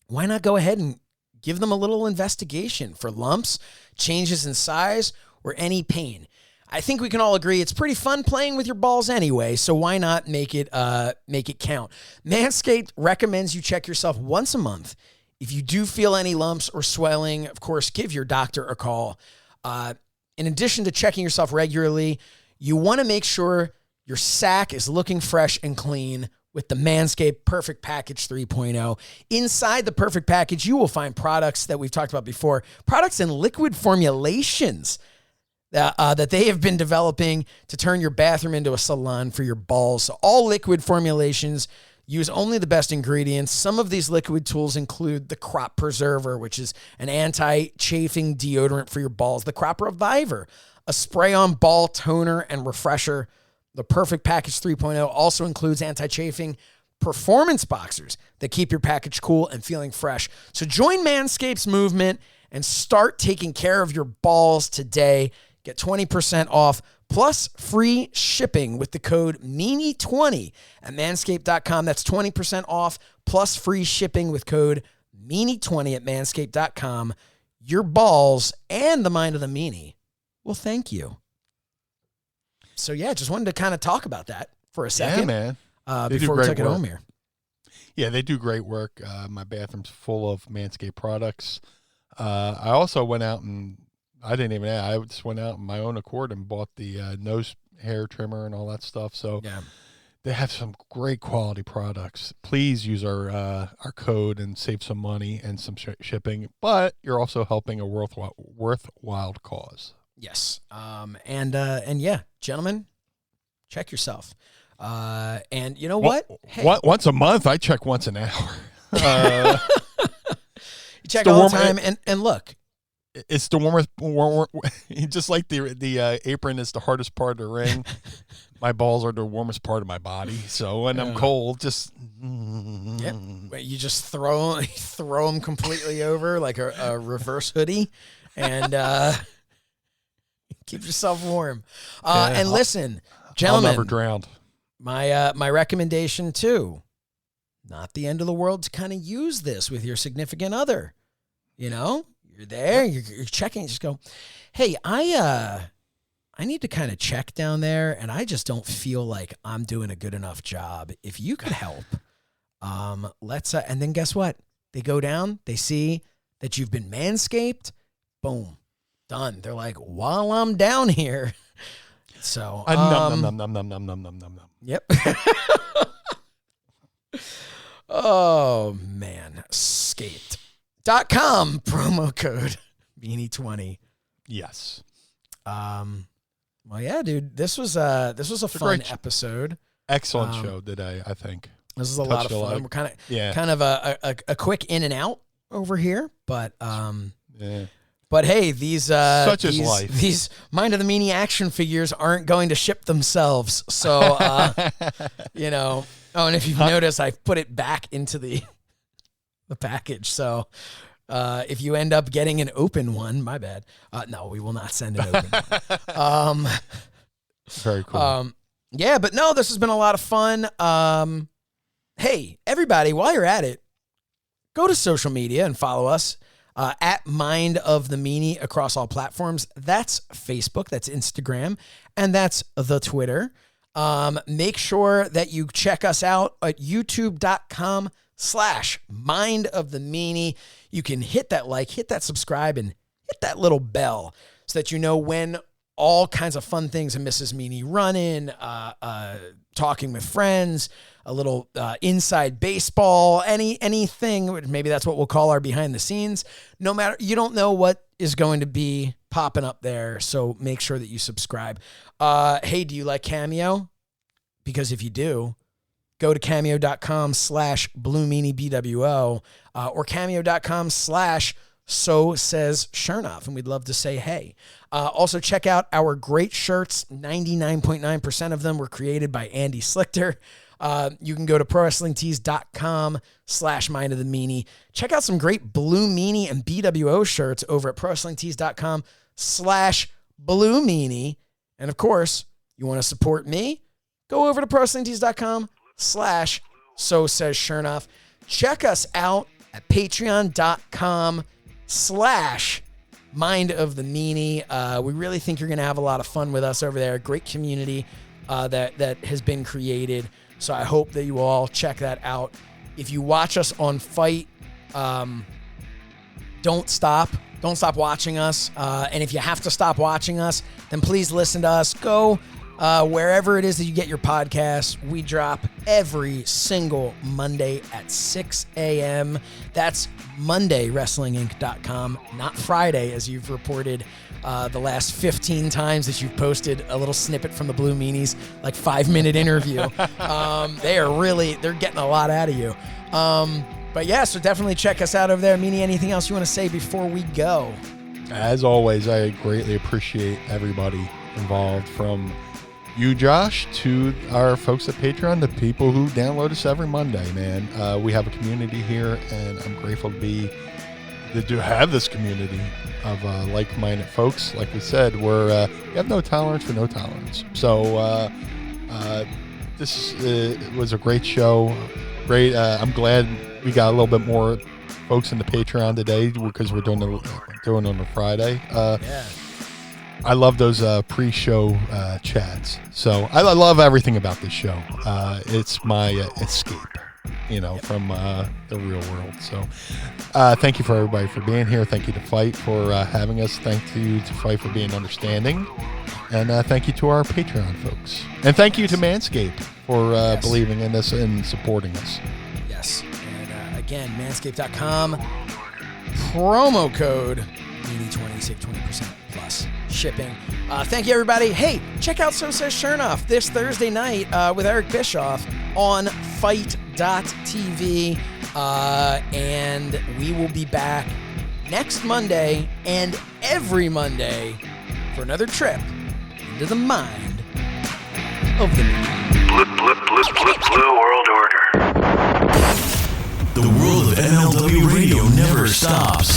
why not go ahead and give them a little investigation for lumps, changes in size, or any pain? I think we can all agree it's pretty fun playing with your balls anyway, so why not make it count? Manscaped recommends you check yourself once a month. If you do feel any lumps or swelling, of course, give your doctor a call. In addition to checking yourself regularly, You want to make sure your sack is looking fresh and clean with the Manscaped Perfect Package 3.0. Inside the Perfect Package, you will find products that we've talked about before, products and liquid formulations that they have been developing to turn your bathroom into a salon for your balls. So all liquid formulations use only the best ingredients. Some of these liquid tools include the Crop Preserver, which is an anti-chafing deodorant for your balls, the Crop Reviver, a spray-on ball toner and refresher. The Perfect Package 3.0 also includes anti-chafing performance boxers that keep your package cool and feeling fresh. So join Manscaped's movement and start taking care of your balls today. Get 20% off plus free shipping with the code Meanie20 at manscaped.com. That's 20% off plus free shipping with code Meanie20 at manscaped.com. Your balls and the mind of the meanie will thank you. So, yeah, just wanted to kind of talk about that for a second. Yeah, man. Before we took it home here. Yeah, they do great work. My bathroom's full of Manscaped products. I also went out and I just went out on my own accord and bought the nose hair trimmer and all that stuff. So Yeah. they have some great quality products. Please use our code and save some money and some shipping. But you're also helping a worthwhile cause. Yes. And yeah, gentlemen, check yourself. And you know what? Hey. Once a month, I check once an hour. You check all the time. And look, it's the warmest. Just like the apron is the hardest part of the ring. My balls are the warmest part of my body. So when I'm cold, just yep. You just throw them completely over like a reverse hoodie, and keep yourself warm. And listen, gentlemen, I'll never drown. My recommendation too. Not the end of the world to kind of use this with your significant other. You know, you're there, you're checking. Just go, hey, I need to kind of check down there, and I just don't feel like I'm doing a good enough job. If you could help, let's. And then guess what? They go down. They see that you've been manscaped. Boom, done. They're like, while I'm down here. So, Nom. Yep. Oh man, Scaped.com promo code Meanie20. Yes. Well, yeah, dude, this was a fun episode. Excellent show today, I think. This is a lot of fun. We're kind of a quick in and out over here, but yeah. But hey, these such is life. These Mind of the Meanie action figures aren't going to ship themselves. So you know. Oh, and if you've noticed, I put it back into the package. So if you end up getting an open one, my bad. No, we will not send an open one. Very cool. Yeah, but no, this has been a lot of fun. Hey, everybody, while you're at it, go to social media and follow us at Mind of the Meanie across all platforms. That's Facebook, that's Instagram, and that's the Twitter. Make sure that you check us out at youtube.com/Mind of the Meanie. You can hit that like, hit that subscribe, and hit that little bell so that you know when all kinds of fun things and Mrs. Meanie running, talking with friends, a little inside baseball, anything. Maybe that's what we'll call our behind the scenes. No matter, you don't know what is going to be popping up there, so make sure that you subscribe. Hey, do you like Cameo? Because if you do, go to cameo.com/BlueMeanieBWO or cameo.com/So Says Shernoff, and we'd love to say hey. Also, check out our great shirts. 99.9% of them were created by Andy Slichter. You can go to ProWrestlingTees.com/Mind of the Meanie. Check out some great Blue Meanie and BWO shirts over at ProWrestlingTees.com/Blue Meanie. And of course, you want to support me? Go over to ProWrestlingTees.com/So Says Shernoff. Check us out at Patreon.com/Mind of the Meanie. We really think you're going to have a lot of fun with us over there. Great community that has been created. So I hope that you all check that out. If you watch us on Fight, don't stop watching us. And if you have to stop watching us, then please listen to us. Go Wherever it is that you get your podcasts, we drop every single Monday at 6 a.m. That's MondayWrestlingInc.com, not Friday, as you've reported the last 15 times that you've posted a little snippet from the Blue Meanies, like 5-minute interview. They're getting a lot out of you. But yeah, so definitely check us out over there. Meanie, anything else you want to say before we go? As always, I greatly appreciate everybody involved, from you, Josh, to our folks at Patreon, the people who download us every Monday, man. We have a community here, and I'm grateful to have this community of like-minded folks. Like we said, we have no tolerance for no tolerance. So this was a great show. Great. I'm glad we got a little bit more folks in the Patreon today, because we're doing it on a Friday. I love those pre-show chats. So I love everything about this show. It's my escape, from the real world. So thank you for everybody for being here. Thank you to Fight for having us. Thank you to Fight for being understanding. And thank you to our Patreon folks. And thank you to Manscaped for believing in us and supporting us. Yes. And again, manscaped.com, promo code Meanie20, save 20% plus shipping. Thank you, everybody. Hey, check out So Says Shernoff this Thursday night with Eric Bischoff on Fight.tv. And we will be back next Monday and every Monday for another trip into the mind of the Blue World Order. The world of MLW radio never stops.